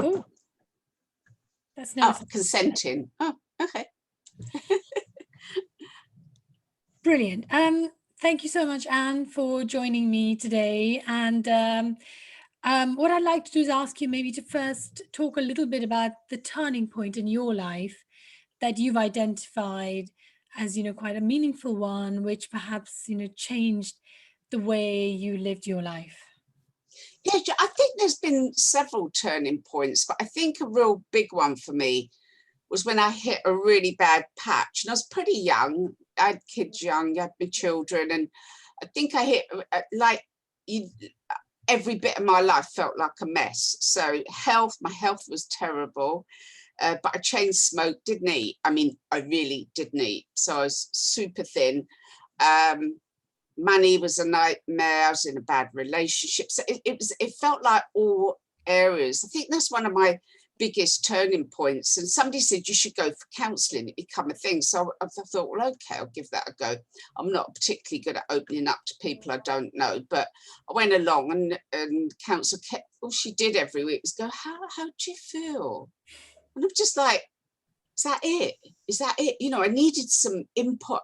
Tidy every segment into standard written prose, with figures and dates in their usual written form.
Oh, that's nice. Oh, consenting. Oh, okay. Brilliant. Thank you so much, Anne, for joining me today. And what I'd like to do is ask you maybe to first talk a little bit about the turning point in your life that you've identified as, quite a meaningful one, which perhaps, changed the way you lived your life. Yeah, I think there's been several turning points, but I think a real big one for me was when I hit a really bad patch. And I was pretty young. I had kids young, I had my children, and I think I hit every bit of my life felt like a mess. So my health was terrible, but I chain smoked, didn't eat. I mean, I really didn't eat. So I was super thin. Money was a nightmare. I was in a bad relationship. So it felt like all areas. I think that's one of my biggest turning points. And somebody said you should go for counselling, it become a thing. So I thought, well, okay, I'll give that a go. I'm not particularly good at opening up to people I don't know, but I went along and counsellor kept, all she did every week was go, how do you feel? And I'm just like, is that it? Is that it? I needed some input.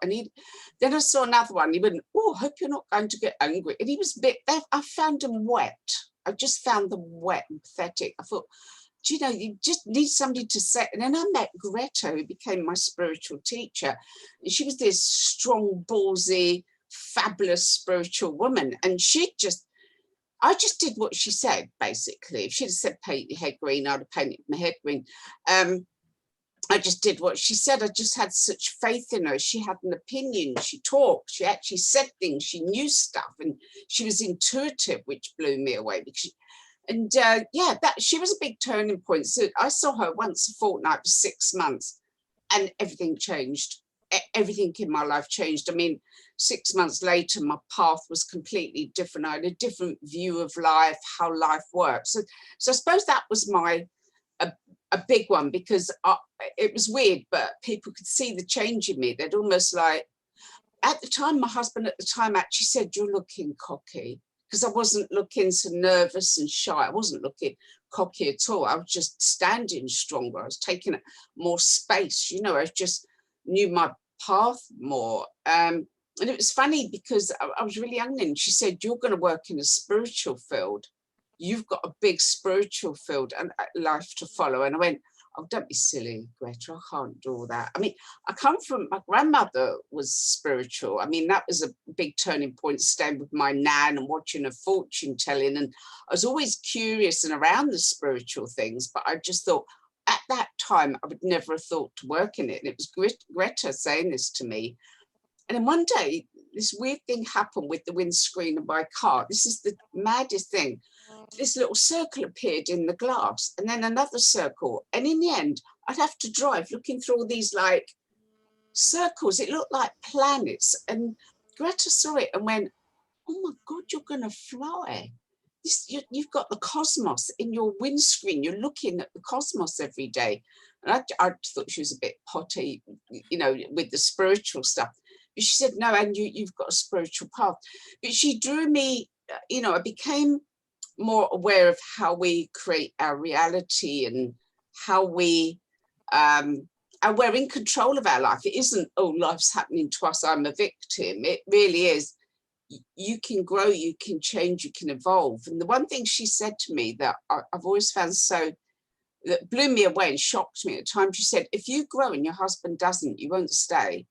Then I saw another one. He went, oh, I hope you're not going to get angry. And he was a bit, I found him wet. I just found them wet and pathetic. I thought, you just need somebody to say. And then I met Greta, who became my spiritual teacher. And she was this strong, ballsy, fabulous spiritual woman. And I just did what she said, basically. If she'd have said paint your head green, I'd have painted my head green. I just did what she said. I just had such faith in her. She had an opinion. She talked. She actually said things. She knew stuff, and she was intuitive, which blew me away. Because she was a big turning point. So I saw her once a fortnight for 6 months, and everything changed. Everything in my life changed. I mean, 6 months later, my path was completely different. I had a different view of life, how life works. So I suppose that was a big one, because it was weird, but people could see the change in me. They'd almost like, at the time, my husband at the time actually said, you're looking cocky, because I wasn't looking so nervous and shy. I wasn't looking cocky at all. I was just standing stronger. I was taking more space. I just knew my path more. And it was funny because I was really young then. She said, you're going to work in a spiritual field. You've got a big spiritual field and life to follow. And I went, oh, don't be silly, Greta, I can't do all that. I mean, I come from, my grandmother was spiritual. I mean, that was a big turning point, staying with my nan and watching her fortune telling. And I was always curious and around the spiritual things, but I just thought at that time, I would never have thought to work in it. And it was Greta saying this to me. And then one day, this weird thing happened with the windscreen of my car. This is the maddest thing. This little circle appeared in the glass, and then another circle. And in the end, I'd have to drive looking through all these like circles. It looked like planets. And Greta saw it and went, oh my God, you're going to fly. You've got the cosmos in your windscreen. You're looking at the cosmos every day. And I thought she was a bit potty, with the spiritual stuff. But she said, no, and you've got a spiritual path. But she drew me, I became more aware of how we create our reality and how we're in control of our life. It isn't, oh, life's happening to us, I'm a victim. It really is. You can grow, you can change, you can evolve. And the one thing she said to me that I've always found that blew me away and shocked me at the time, she said, if you grow and your husband doesn't, you won't stay.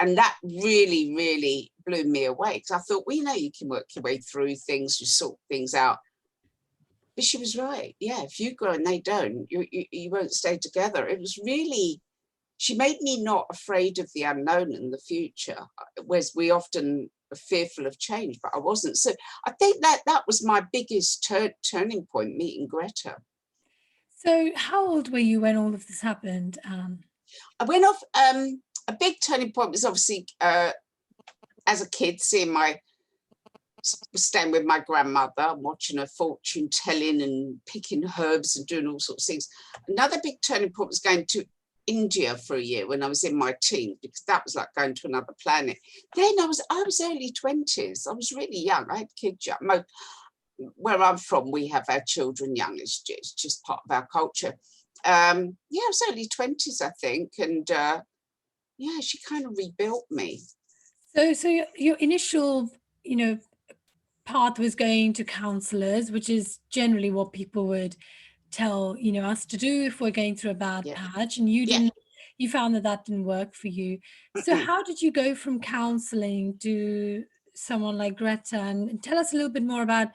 And that really, really blew me away, because I thought, well, you can work your way through things, you sort things out. But she was right. Yeah, if you grow and they don't, you won't stay together. It was really, she made me not afraid of the unknown and the future, whereas we often are fearful of change, but I wasn't. So I think that was my biggest turning point, meeting Greta. So how old were you when all of this happened? I went off, a big turning point was obviously as a kid, staying with my grandmother, watching her fortune telling and picking herbs and doing all sorts of things. Another big turning point was going to India for a year when I was in my teens, because that was like going to another planet. Then I was early 20s. I was really young. I had kids young. where I'm from, we have our children young. It's just part of our culture. Yeah, I was early 20s, I think, and yeah, she kind of rebuilt me. So your initial, you know, path was going to counselors, which is generally what people would tell, you know, us to do if we're going through a bad Yeah, patch, and you yeah. didn't, you found that that didn't work for you. So how did you go from counseling to someone like Greta? And tell us a little bit more about,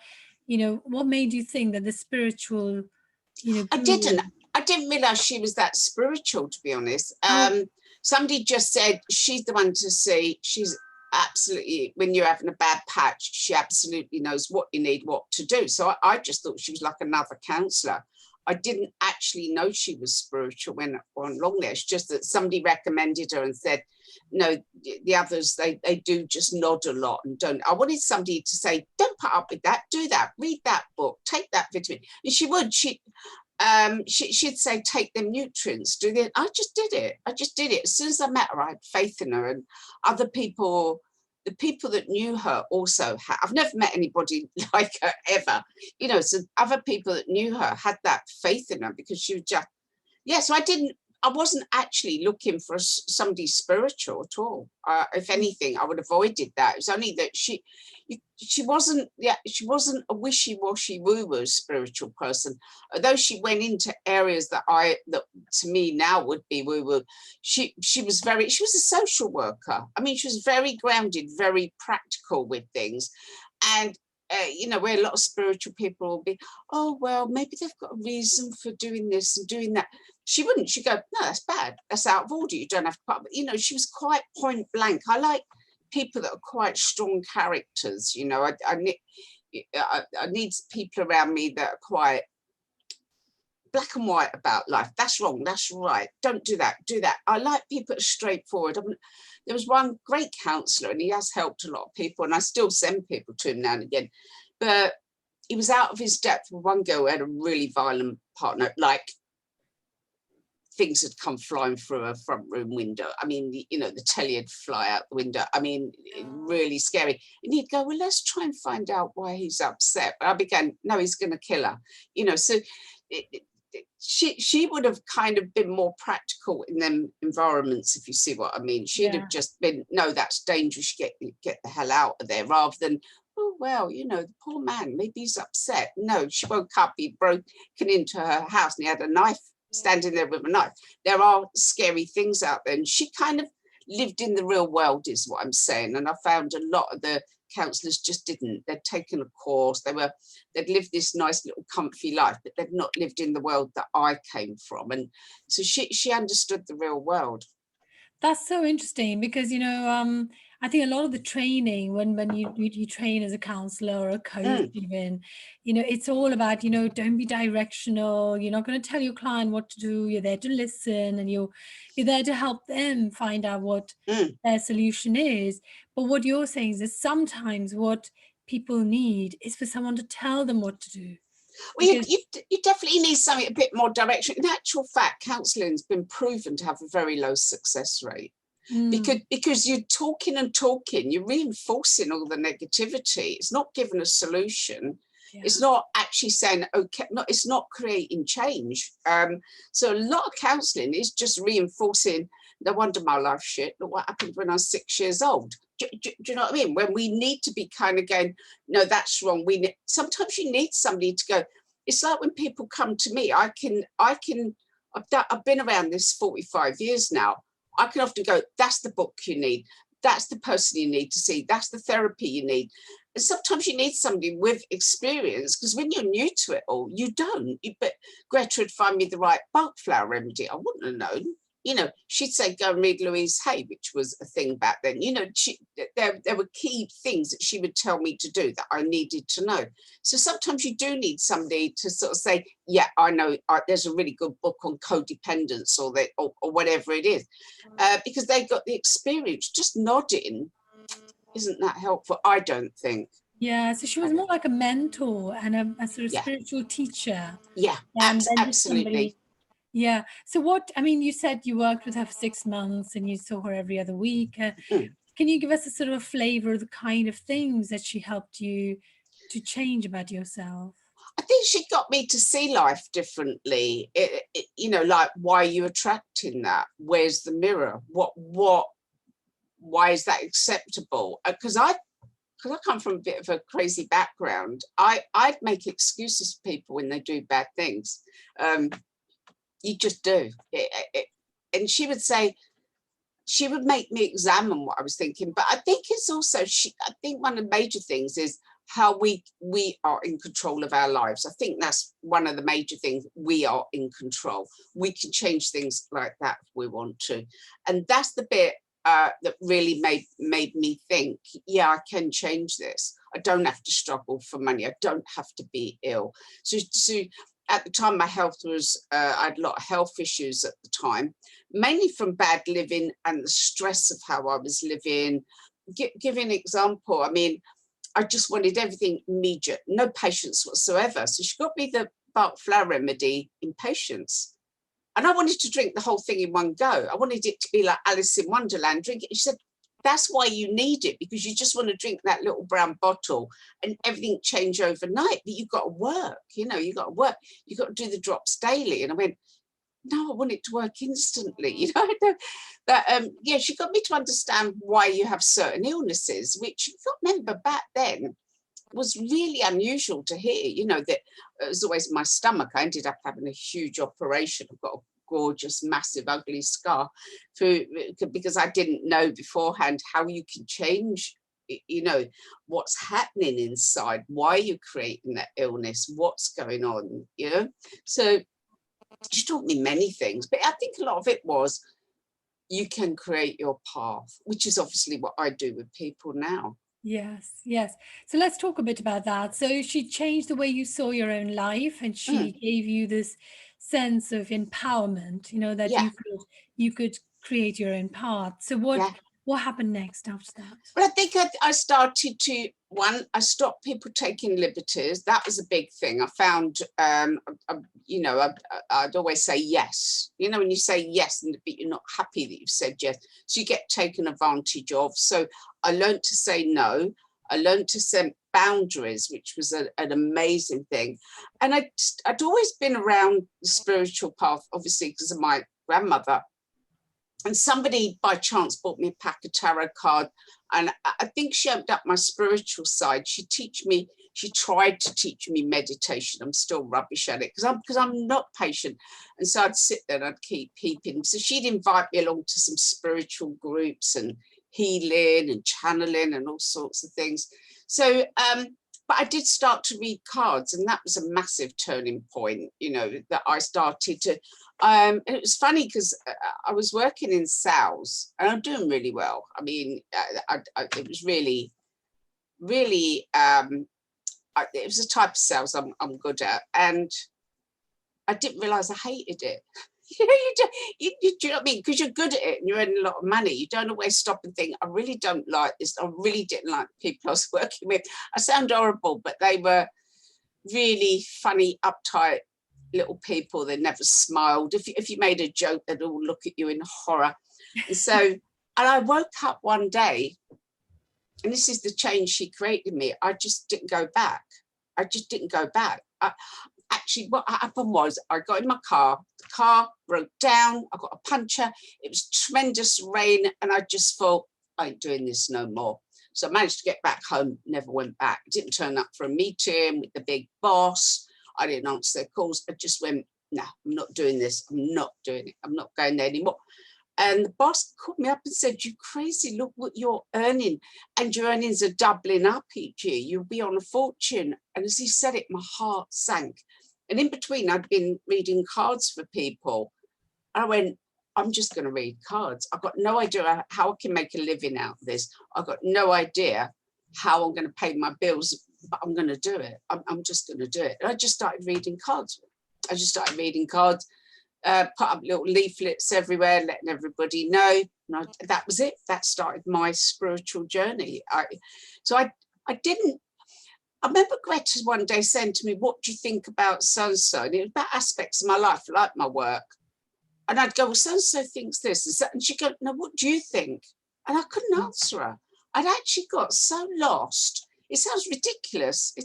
you know, what made you think that the spiritual, you know, I didn't. guru. I didn't realize she was that spiritual, to be honest. Oh, Somebody just said she's the one to see. She's absolutely, when you're having a bad patch, she absolutely knows what you need, what to do. So I just thought she was like another counselor. I didn't actually know she was spiritual when on along there. It's just that somebody recommended her and said, no, the others, they do just nod a lot and don't. I wanted somebody to say, don't put up with that, do that, read that book, take that vitamin. And she would. She'd say, take them nutrients, do that. I just did it. As soon as I met her, I had faith in her. And other people, the people that knew her also had. I've never met anybody like her ever. You know, so other people that knew her had that faith in her because she was just, yeah. So I wasn't actually looking for somebody spiritual at all. If anything, I would have avoided that. It was only that she wasn't, yeah, she wasn't a wishy-washy woo-woo spiritual person. Although she went into areas that to me now would be woo-woo. She was a social worker. I mean, she was very grounded, very practical with things. And you know, where a lot of spiritual people will be, oh, well, maybe they've got a reason for doing this and doing that. She wouldn't. She'd go, no, that's bad. That's out of order. You don't have to put up. You know, she was quite point blank. I like people that are quite strong characters. You know, I need people around me that are quite black and white about life. That's wrong. That's right. Don't do that. Do that. I like people that are straightforward. There was one great counsellor, and he has helped a lot of people, and I still send people to him now and again. But he was out of his depth with one girl who had a really violent partner, like things had come flying through her front room window. I mean, you know, the telly had fly out the window. I mean, really scary. And he'd go, well, let's try and find out why he's upset. But I began, no, he's going to kill her. You know, so she would have kind of been more practical in them environments, if you see what I mean. She'd yeah. have just been, no, that's dangerous. Get the hell out of there, rather than, oh, well, you know, the poor man, maybe he's upset. No, she woke up, he broken into her house and he had a knife standing there with a knife. There are scary things out there. And she kind of lived in the real world, is what I'm saying. And I found a lot of the counsellors just didn't. They'd taken a course, they'd lived this nice little comfy life, but they'd not lived in the world that I came from. And so she understood the real world. That's so interesting because, you know, I think a lot of the training when you train as a counselor or a coach even, you know, it's all about, you know, don't be directional. You're not going to tell your client what to do. You're there to listen, and you're there to help them find out what their solution is. But what you're saying is that sometimes what people need is for someone to tell them what to do. Well, Because you definitely need something a bit more direction. In actual fact, counselling has been proven to have a very low success rate. Because you're talking and talking, you're reinforcing all the negativity. It's not giving a solution. yeah. It's not actually saying, okay, it's not creating change. So a lot of counselling is just reinforcing, no wonder my life shit. Look what happened when I was 6 years old. Do you know what I mean? When we need to be kind of going, no, that's wrong. Sometimes you need somebody to go. It's like when people come to me, I've been around this 45 years now. I can often go, that's the book you need. That's the person you need to see. That's the therapy you need. And sometimes you need somebody with experience, because when you're new to it all, you don't. But Greta would find me the right Bach flower remedy. I wouldn't have known. You know, she'd say, go and read Louise Hay, which was a thing back then. You know, there were key things that she would tell me to do that I needed to know. So sometimes you do need somebody to sort of say, yeah, I know there's a really good book on codependence or whatever it is, because they've got the experience. Just nodding isn't that helpful, I don't think. Yeah, so she was more like a mentor and a sort of Yeah, spiritual teacher yeah, than just absolutely. somebody. Yeah. So what, I mean, you said you worked with her for 6 months and you saw her every other week. Mm. Can you give us a sort of a flavor of the kind of things that she helped you to change about yourself? I think she got me to see life differently. You know, like, why are you attracting that? Where's the mirror? Why is that acceptable? Because I come from a bit of a crazy background. I'd make excuses for people when they do bad things. You just do. And she would say, she would make me examine what I was thinking. But I think it's also, I think one of the major things is how we are in control of our lives. I think that's one of the major things. We are in control. We can change things like that if we want to. And that's the bit that really made me think, yeah, I can change this. I don't have to struggle for money. I don't have to be ill. So at the time, my health was, I had a lot of health issues at the time, mainly from bad living and the stress of how I was living. Give an example. I mean, I just wanted everything immediate, no patience whatsoever. So she got me the Bach flower remedy in patience. And I wanted to drink the whole thing in one go. I wanted it to be like Alice in Wonderland, drink it. She said, that's why you need it, because you just want to drink that little brown bottle and everything change overnight. But you've got to work, you know, you've got to work. You've got to do the drops daily. And I went, no, I want it to work instantly, you know. But yeah, she got me to understand why you have certain illnesses, which I remember back then was really unusual to hear. You know, that it was always my stomach. I ended up having a huge operation. I've got a gorgeous, massive, ugly scar because I didn't know beforehand how you can change, you know, what's happening inside, why you're creating that illness, what's going on, you know. So she taught me many things, but I think a lot of it was, you can create your path, which is obviously what I do with people now. Yes, yes. So let's talk a bit about that. So she changed the way you saw your own life, and she Mm, gave you this sense of empowerment, you know, that yeah, you could create your own path. So yeah. what happened next after that? But I think I started to, I stopped people taking liberties. That was a big thing. I found, you know, I'd always say yes. You know, when you say yes, and but you're not happy that you've said yes, so you get taken advantage of. So I learned to say no. I learned to set boundaries, which was an amazing thing. And I'd always been around the spiritual path, obviously, because of my grandmother. And somebody by chance bought me a pack of tarot cards, and I think she opened up my spiritual side. She tried to teach me meditation. I'm still rubbish at it because I'm not patient. And so I'd sit there and I'd keep peeping. So she'd invite me along to some spiritual groups and healing and channeling and all sorts of things. So but I did start to read cards, and that was a massive turning point, you know, that I started to, it was funny because I was working in sales and I'm doing really well. I mean, it was really, really, it was a type of sales I'm good at. And I didn't realize I hated it. You know, do you know what I mean? Because you're good at it and you're earning a lot of money. You don't always stop and think, I really don't like this. I really didn't like the people I was working with. I sound horrible, but they were really funny, uptight little people. They never smiled. If you made a joke, they'd all look at you in horror. And so, and I woke up one day, and this is the change she created in me. I just didn't go back. I just didn't go back. Actually, what happened was I got in my car, the car broke down, I got a puncture, it was tremendous rain, and I just thought, I ain't doing this no more. So I managed to get back home, never went back. Didn't turn up for a meeting with the big boss. I didn't answer their calls. I just went, no, I'm not doing this. I'm not doing it. I'm not going there anymore. And the boss called me up and said, you crazy, look what you're earning. And your earnings are doubling up each year. You'll be on a fortune. And as he said it, my heart sank. And in between, I'd been reading cards for people. I went, I'm just going to read cards. I've got no idea how I can make a living out of this. I've got no idea how I'm going to pay my bills, but I'm going to do it. I'm just going to do it. And I just started reading cards. Put up little leaflets everywhere, letting everybody know. And that was it. That started my spiritual journey. I remember Greta one day saying to me, what do you think about so-and-so? And it was about aspects of my life, like my work. And I'd go, well, so-and-so thinks this. And she'd go, no, what do you think? And I couldn't answer her. I'd actually got so lost it sounds ridiculous.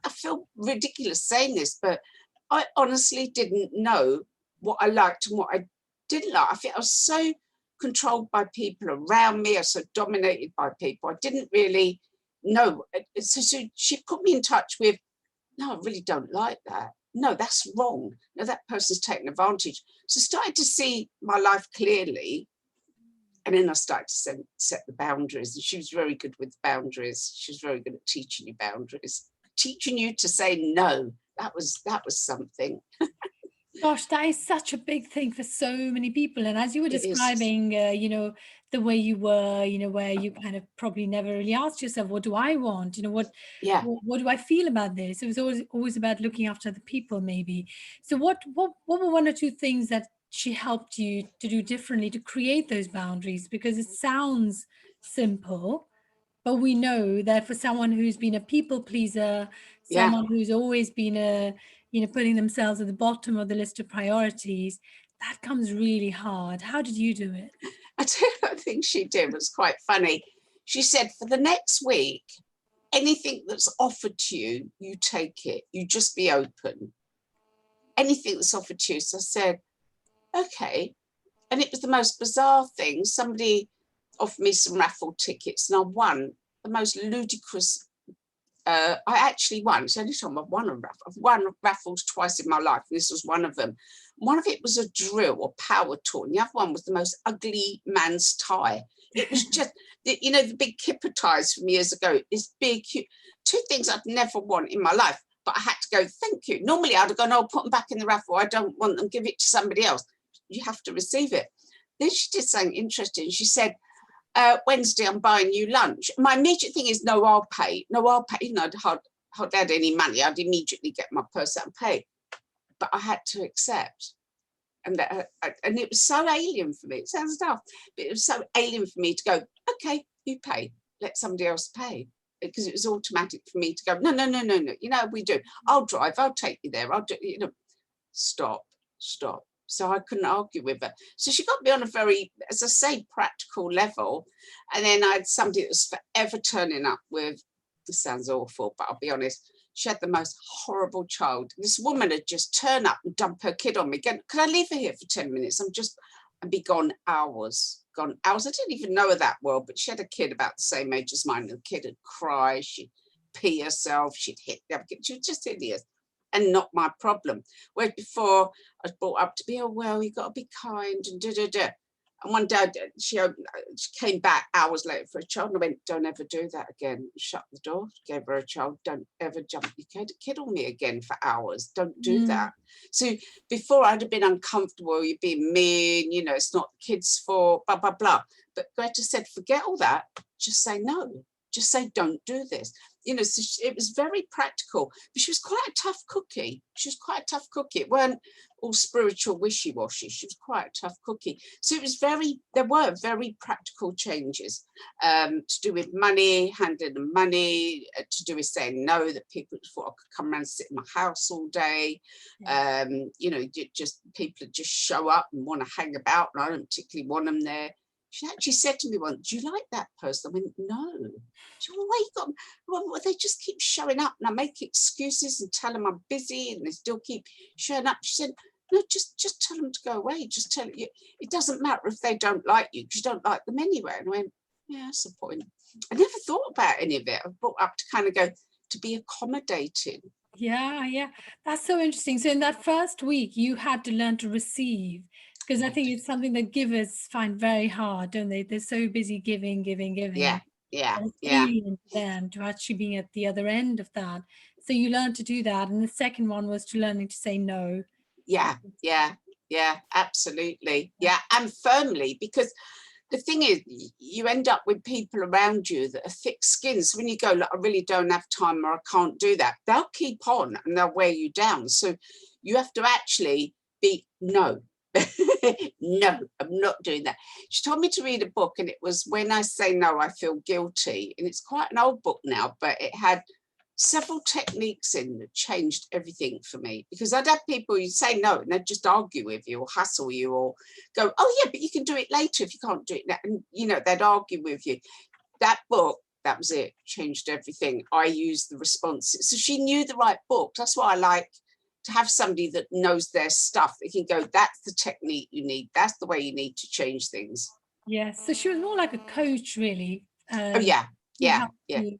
I feel ridiculous saying this, but I honestly didn't know what I liked and what I didn't like. I think I was so controlled by people around me. I was so dominated by people. I didn't really know. So she put me in touch with, no, I really don't like that. No, that's wrong. No, that person's taking advantage. So I started to see my life clearly. And then I started to set the boundaries. And she was very good with boundaries. She was very good at teaching you boundaries, teaching you to say no. That was something. Gosh, that is such a big thing for so many people. And as you were It is. describing, the way you were, where you kind of probably never really asked yourself, what do I want? Yeah. What do I feel about this? It was always about looking after the people, maybe. So what were one or two things that she helped you to do differently to create those boundaries? Because it sounds simple, but we know that for someone who's been a people pleaser, Yeah. someone who's always been putting themselves at the bottom of the list of priorities, that comes really hard. How did you do it? I tell you, I think she did was quite funny. She said, for the next week, anything that's offered to you, you take it. You just be open. Anything that's offered to you. So I said, okay. And it was the most bizarre thing. Somebody offered me some raffle tickets and I won the most ludicrous. I actually won. It's the only time I've won a raffle. I've won raffles twice in my life, and this was one of them. One of it was a drill or power tool, and the other one was the most ugly man's tie. It was just, the big kipper ties from years ago. This big, two things I'd never won in my life, but I had to go, thank you. Normally I'd have gone, oh, put them back in the raffle. I don't want them, give it to somebody else. You have to receive it. Then she did something interesting. She said, Wednesday, I'm buying you lunch. My immediate thing is, no, I'll pay. No, I'll pay. I'd hardly had any money. I'd immediately get my purse out and pay. But I had to accept. And it was so alien for me. It sounds daft, but it was so alien for me to go, okay, you pay. Let somebody else pay. Because it was automatic for me to go, no. We do. I'll drive. I'll take you there. I'll do, stop. So I couldn't argue with her. So she got me on a very, as I say, practical level. And then I had somebody that was forever turning up with, this sounds awful, but I'll be honest, she had the most horrible child. This woman had just turned up and dumped her kid on me. Could I leave her here for 10 minutes? I'd be gone hours. I didn't even know her that well, but she had a kid about the same age as mine. And the kid would cry, she'd pee herself, she'd hit the other kid. She was just hideous. And not my problem. Whereas before I was brought up to be, oh, well, you've got to be kind and da. And one day she came back hours later for a child and I went, don't ever do that again. Shut the door, gave her a child, don't ever jump your kid on me again for hours. Don't do that. So before I'd have been uncomfortable, you're being mean, it's not the kids' fault, blah, blah, blah. But Greta said, forget all that, just say no. Just say, don't do this. So it was very practical, but she was quite a tough cookie. It weren't all spiritual wishy-washy. She was quite a tough cookie. So there were very practical changes to do with money, handling the money, to do with saying no, that people thought I could come around and sit in my house all day. Just people that just show up and want to hang about, and I don't particularly want them there. She actually said to me once, do you like that person? I went, no. She went, well, they just keep showing up and I make excuses and tell them I'm busy and they still keep showing up. She said, no, just tell them to go away. Just tell you, it doesn't matter if they don't like you because you don't like them anyway. And I went, yeah, that's the point. I never thought about any of it. I was brought up to kind of go, to be accommodating. Yeah. That's so interesting. So in that first week, you had to learn to receive, because I think it's something that givers find very hard, don't they? They're so busy giving. Yeah. And it's Yeah. alien to them to actually being at the other end of that. So you learned to do that. And the second one was to learning to say no. Yeah, absolutely. Yeah, and firmly, because the thing is, you end up with people around you that are thick-skinned. So when you go, look, I really don't have time or I can't do that, they'll keep on and they'll wear you down. So you have to actually be, no, no, I'm not doing that. She told me to read a book and it was When I Say No, I Feel Guilty. And it's quite an old book now, but it had several techniques in that changed everything for me, because I'd have people, you say no and they'd just argue with you or hustle you or go, oh yeah, but you can do it later if you can't do it now. And they'd argue with you. That book that was it, changed everything. I used the responses. So she knew the right book. That's why I like to have somebody that knows their stuff. They can go, that's the technique you need. That's the way you need to change things. Yes. So she was more like a coach, really. Oh, yeah. To Yeah. help Yeah. you.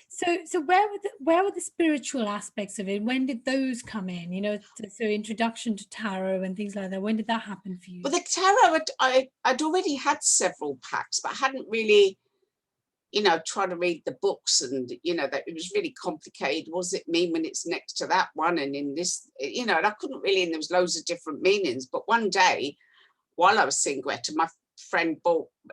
So where were the spiritual aspects of it? When did those come in? So introduction to tarot and things like that. When did that happen for you? But the tarot, I'd already had several packs, but I hadn't really, tried to read the books, and, that it was really complicated. What does it mean when it's next to that one? And in this, and I couldn't really, and there was loads of different meanings. But one day, while I was seeing Greta, my friend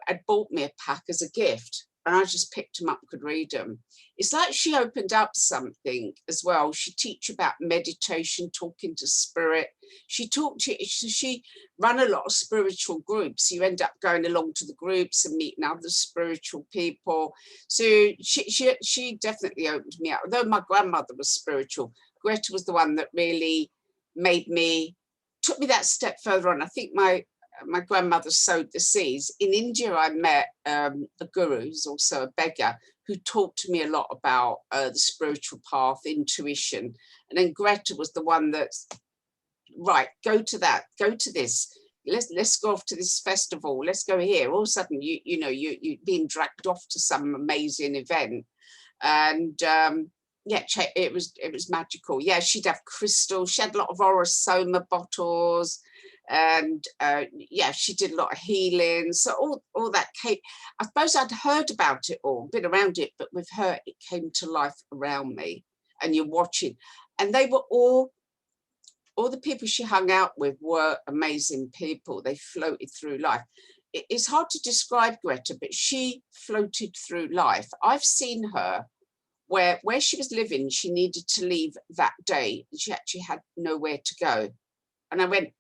had bought me a pack as a gift, and I just picked them up and could read them. It's like she opened up something as well. She teach about meditation, talking to spirit. She ran a lot of spiritual groups. You end up going along to the groups and meeting other spiritual people. So she definitely opened me up. Although my grandmother was spiritual, Greta was the one that really took me that step further on. I think my grandmother sowed the seeds. In India, I met a guru who's also a beggar, who taught me a lot about the spiritual path, intuition. And then Greta was the one that's, right, go to that, go to this. Let's go off to this festival. Let's go here. All of a sudden, you're being dragged off to some amazing event. And yeah, it was magical. Yeah, she'd have crystals. She had a lot of orosoma bottles. And yeah, she did a lot of healing. So all that came, I suppose I'd heard about it all, been around it, but with her, it came to life around me. And you're watching. And they were all the people she hung out with were amazing people. They floated through life. It's hard to describe Greta, but she floated through life. I've seen her where she was living, she needed to leave that day. She actually had nowhere to go. And I went,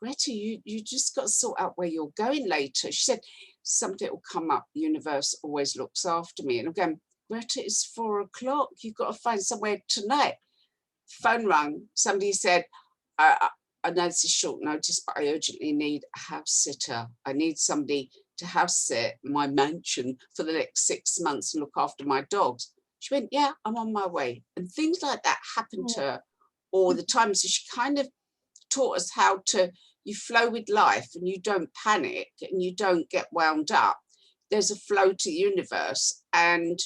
Greta, you just got to sort out where you're going later. She said, something will come up. The universe always looks after me. And I'm going, Greta, it's 4 o'clock. You've got to find somewhere tonight. Phone rang. Somebody said, I know this is short notice, but I urgently need a house sitter. I need somebody to house sit my mansion for the next 6 months and look after my dogs. She went, yeah, I'm on my way. And things like that happened to her all the time. So she kind of taught us how to, you flow with life and you don't panic and you don't get wound up. There's a flow to the universe. And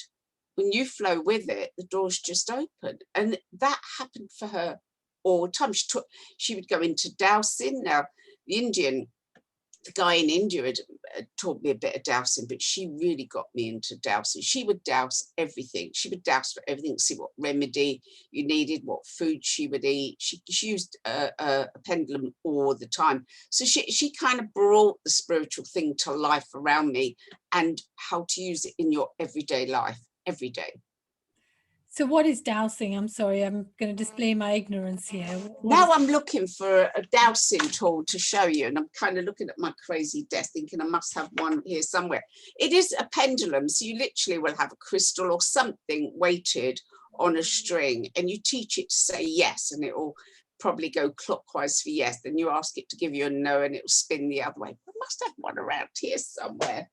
when you flow with it, the doors just open. And that happened for her all the time. She would go into dowsing. Now, the guy in India had taught me a bit of dowsing, but she really got me into dowsing. She would douse everything. She would douse for everything, see what remedy you needed, what food she would eat. She used a pendulum all the time. So she kind of brought the spiritual thing to life around me and how to use it in your everyday life, every day. So what is dowsing? I'm sorry, I'm going to display my ignorance here. Now I'm looking for a dowsing tool to show you, and I'm kind of looking at my crazy desk thinking I must have one here somewhere. It is a pendulum, so you literally will have a crystal or something weighted on a string, and you teach it to say yes, and it will probably go clockwise for yes. Then you ask it to give you a no, and it will spin the other way. I must have one around here somewhere.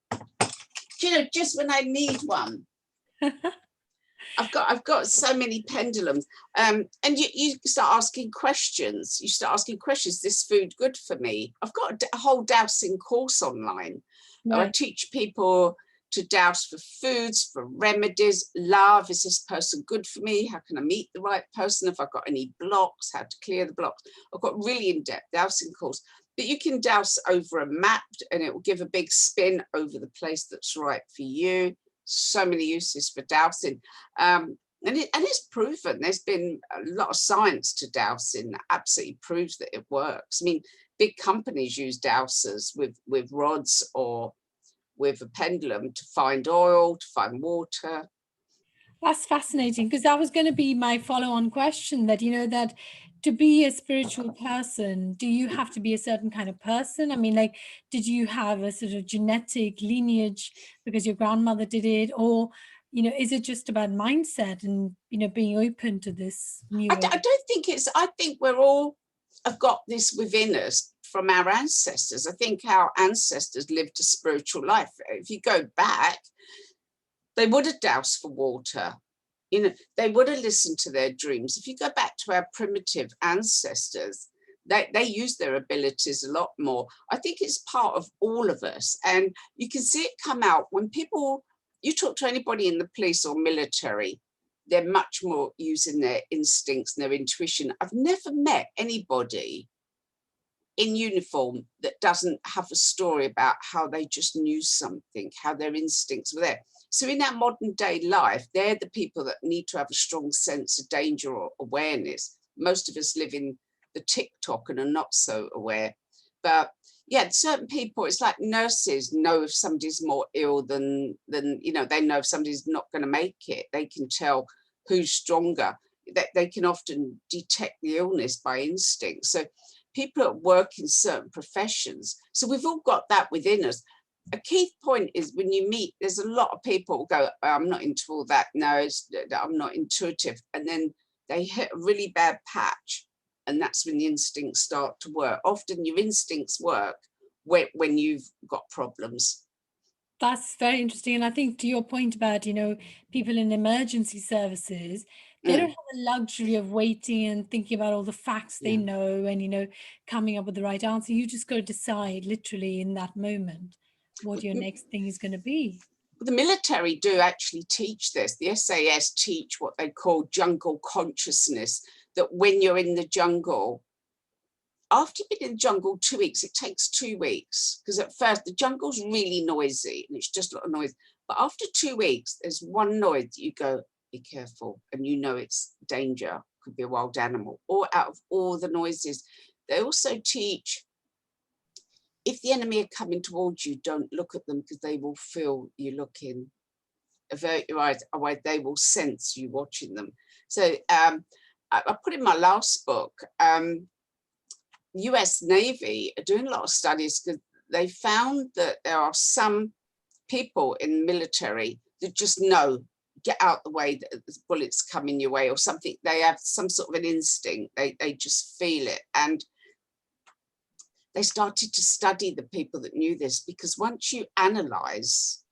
Just when I need one. I've got so many pendulums, and you start asking questions. You start asking questions. Is this food good for me? I've got a whole dowsing course online. Right. I teach people to douse for foods, for remedies, love. Is this person good for me? How can I meet the right person? If I've got any blocks, how to clear the blocks. I've got really in-depth dowsing course. But you can douse over a map, and it will give a big spin over the place that's right for you. So many uses for dowsing, and it's proven. There's been a lot of science to dowsing that absolutely proves that it works. I mean, big companies use dowsers with rods or with a pendulum to find oil, to find water. That's fascinating, because that was going to be my follow-on question, that that to be a spiritual person, do you have to be a certain kind of person? I mean, like, did you have a sort of genetic lineage because your grandmother did it, or is it just about mindset and being open to this new I don't think it's, I think we're all have got this within us from our ancestors. I think our ancestors lived a spiritual life. If you go back, They would have doused for water. You know, they would have listened to their dreams. If you go back to our primitive ancestors, they use their abilities a lot more. I think it's part of all of us. And you can see it come out when people, you talk to anybody in the police or military, they're much more using their instincts and their intuition. I've never met anybody in uniform that doesn't have a story about how they just knew something, how their instincts were there. So in our modern day life, they're the people that need to have a strong sense of danger or awareness. Most of us live in the TikTok and are not so aware. But yeah, certain people, it's like nurses know if somebody's more ill than you know, they know if somebody's not going to make it. They can tell who's stronger. They can often detect the illness by instinct. So people that work in certain professions. So we've all got that within us. A key point is when you meet, there's a lot of people who go, I'm not into all that. No, I'm not intuitive. And then they hit a really bad patch. And that's when the instincts start to work. Often your instincts work when you've got problems. That's very interesting. And I think to your point about, people in emergency services, they don't Mm, have the luxury of waiting and thinking about all the facts they yeah. know and, coming up with the right answer. You just got to decide literally in that moment what your next thing is going to be. The military do actually teach this. The SAS teach what they call jungle consciousness, that when you're in the jungle, after you've been in the jungle 2 weeks, it takes 2 weeks, because at first the jungle's really noisy and it's just a lot of noise. But after 2 weeks, there's one noise that you go, be careful, and you know it's danger, could be a wild animal, or out of all the noises. They also teach, if the enemy are coming towards you, don't look at them because they will feel you looking. Avert your eyes, otherwise they will sense you watching them. So I put in my last book, US Navy are doing a lot of studies because they found that there are some people in the military that just know, get out the way, that the bullets coming your way or something. They have some sort of an instinct. They just feel it. And they started to study the people that knew this, because once you analyze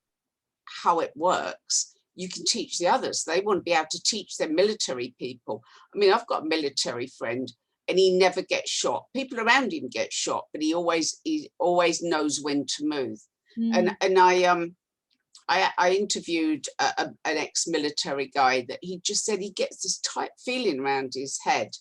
how it works, you can teach the others. They want to be able to teach their military people. I mean, I've got a military friend and he never gets shot. People around him get shot, but he always knows when to move. And I interviewed an ex-military guy that he just said he gets this tight feeling around his head.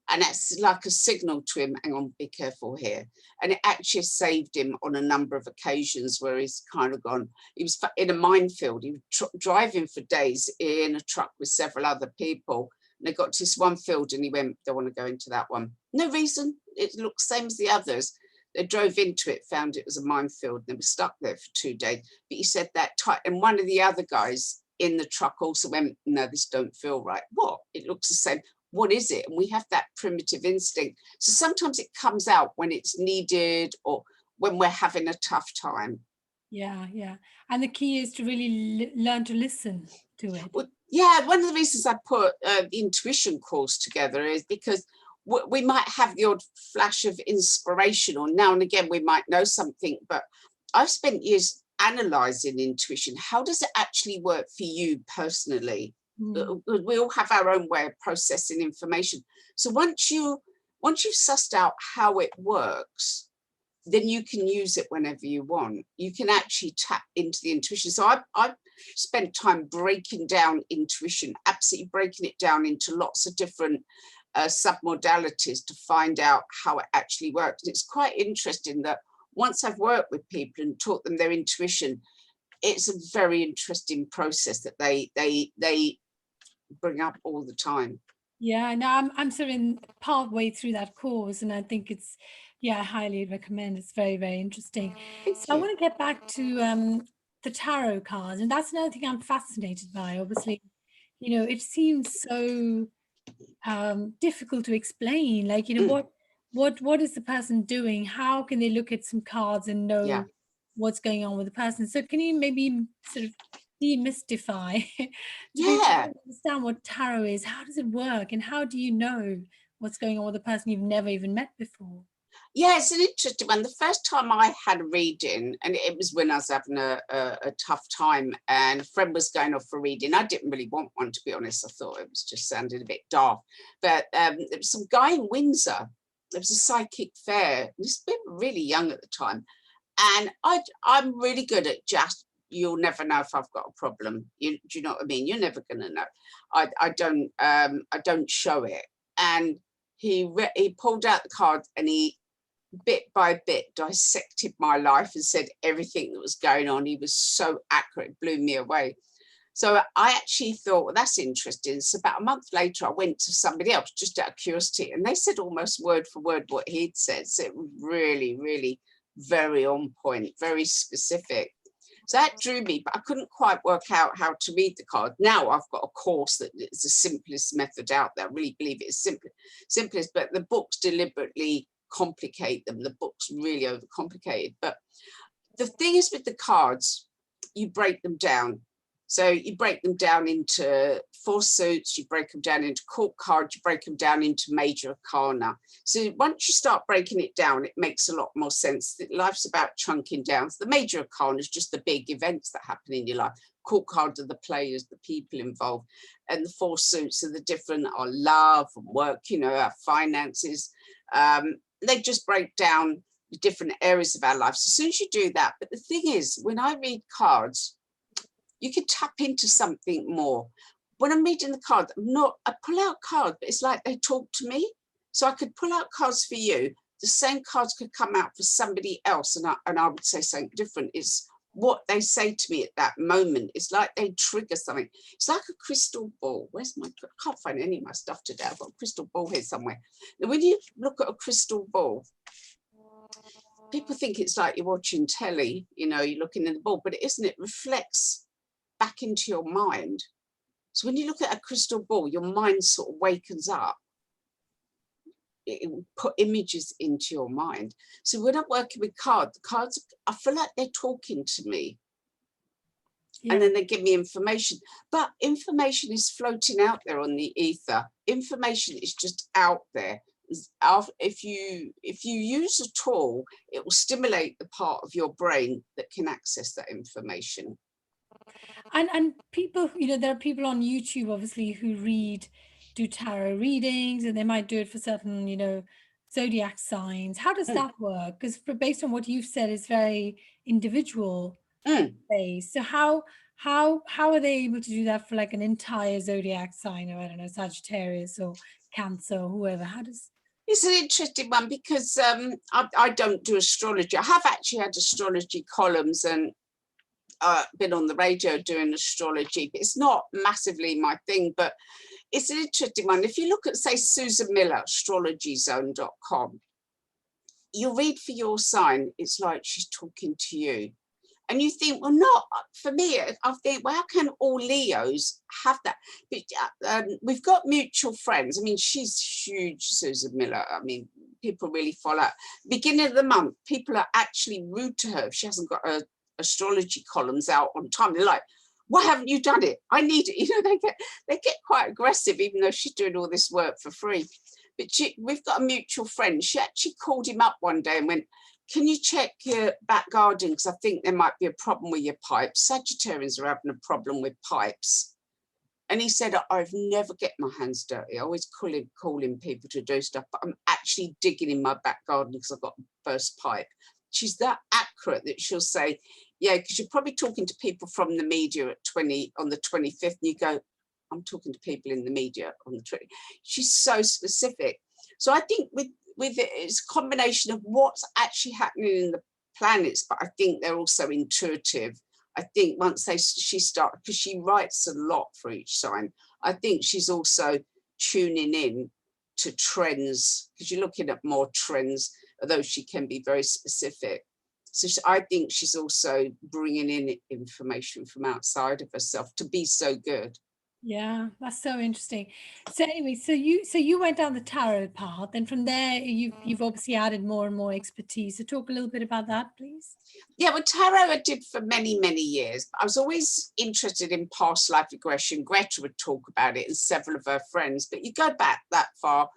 And that's like a signal to him, hang on, be careful here. And it actually saved him on a number of occasions where he's kind of gone, he was in a minefield, he was driving for days in a truck with several other people. And they got to this one field and he went, don't want to go into that one. No reason, it looks same as the others. They drove into it, found it was a minefield, and they were stuck there for 2 days. But he said that tight, and one of the other guys in the truck also went, no, this don't feel right. What? It looks the same. What is it? And we have that primitive instinct. So sometimes it comes out when it's needed or when we're having a tough time. Yeah, yeah. And the key is to really learn to listen to it. Well, yeah, one of the reasons I put the intuition course together is because we might have the odd flash of inspiration, or now and again we might know something, but I've spent years analysing intuition. How does it actually work for you personally? We all have our own way of processing information. So once you've sussed out how it works, then you can use it whenever you want. You can actually tap into the intuition. So I've spent time breaking down intuition, absolutely breaking it down into lots of different submodalities to find out how it actually works. It's quite interesting that once I've worked with people and taught them their intuition, it's a very interesting process that they bring up all the time. Yeah, no, I'm sort of in part way through that course, and I think it's, yeah, I highly recommend. It's very, very interesting. So Thank I you. want to get back to the tarot cards, and that's another thing I'm fascinated by. Obviously, it seems so difficult to explain. Like, Mm, what is the person doing? How can they look at some cards and yeah. know what's going on with the person? So can you maybe sort of demystify to people who Yeah. don't understand what tarot is? How does it work? And how do you know what's going on with a person you've never even met before? Yeah, it's an interesting one. The first time I had a reading, and it was when I was having a tough time, and a friend was going off for a reading. I didn't really want one, to be honest. I thought it was just sounded a bit daft. But there was some guy in Windsor. There was a psychic fair. This was really young at the time, and I'm really good at just. You'll never know if I've got a problem. Do you know what I mean? You're never going to know. I don't show it. And he pulled out the card and he bit by bit dissected my life and said everything that was going on. He was so accurate, blew me away. So I actually thought, well, that's interesting. So about a month later, I went to somebody else just out of curiosity, and they said almost word for word what he'd said. So it was really, really very on point, very specific. So that drew me, but I couldn't quite work out how to read the card. Now I've got a course that is the simplest method out there. I really believe it is simplest, but the books deliberately complicate them. The book's really overcomplicated. But the thing is with the cards, you break them down. So you break them down into 4 suits, you break them down into court cards, you break them down into major arcana. So once you start breaking it down, it makes a lot more sense. Life's about chunking down. So the major arcana is just the big events that happen in your life. Court cards are the players, the people involved. And the 4 suits are the different, our love and work, you know, our finances. They just break down the different areas of our life. So as soon as you do that, but the thing is, when I read cards, you can tap into something more. When I'm reading the card, I pull out cards, but it's like they talk to me. So I could pull out cards for you. The same cards could come out for somebody else, and I would say something different. It's what they say to me at that moment. It's like they trigger something. It's like a crystal ball. Where's my? I can't find any of my stuff today. I've got a crystal ball here somewhere. And when you look at a crystal ball, people think it's like you're watching telly. You know, you're looking in the ball, but it isn't. It reflects back into your mind. So when you look at a crystal ball, your mind sort of wakens up. It will put images into your mind. So when I'm working with cards, the cards, I feel like they're talking to me. Yeah. And then they give me information. But information is floating out there on the ether. Information is just out there. If you use a tool, it will stimulate the part of your brain that can access that information. And people, you know, there are people on YouTube obviously who do tarot readings, and they might do it for certain, you know, zodiac signs. How does that work? Because based on what you've said, it's very individual based. So how are they able to do that for like an entire zodiac sign, or I don't know, Sagittarius or Cancer or whoever? How does It's an interesting one because I don't do astrology. I have actually had astrology columns and been on the radio doing astrology, but it's not massively my thing. But it's an interesting one. If you look at, say, Susan Miller, astrologyzone.com, you read for your sign, it's like she's talking to you. And you think, well, not for me. I think, well, how can all Leos have that? But we've got mutual friends. I mean, she's huge, Susan Miller. I mean, people really follow. Beginning of the month, people are actually rude to her if she hasn't got her astrology columns out on time. They're like, why haven't you done it? I need it. You know, they get quite aggressive, even though she's doing all this work for free. But we've got a mutual friend. She actually called him up one day and went, can you check your back garden? Because I think there might be a problem with your pipes. Sagittarians are having a problem with pipes. And he said, I've never get my hands dirty. I always calling people to do stuff, but I'm actually digging in my back garden because I've got a burst pipe. She's that accurate that she'll say, yeah, because you're probably talking to people from the media on the 25th, and you go, I'm talking to people in the media on the 20th. She's so specific. So I think with it, it's a combination of what's actually happening in the planets, but I think they're also intuitive. I think once she starts, because she writes a lot for each sign, I think she's also tuning in to trends, because you're looking at more trends, although she can be very specific. So I think she's also bringing in information from outside of herself to be so good. Yeah, that's so interesting. So anyway, so you went down the tarot path, and from there you've obviously added more and more expertise. So talk a little bit about that, please. Yeah, well, tarot I did for many, many years. I was always interested in past life regression. Greta would talk about it and several of her friends, but you go back that far,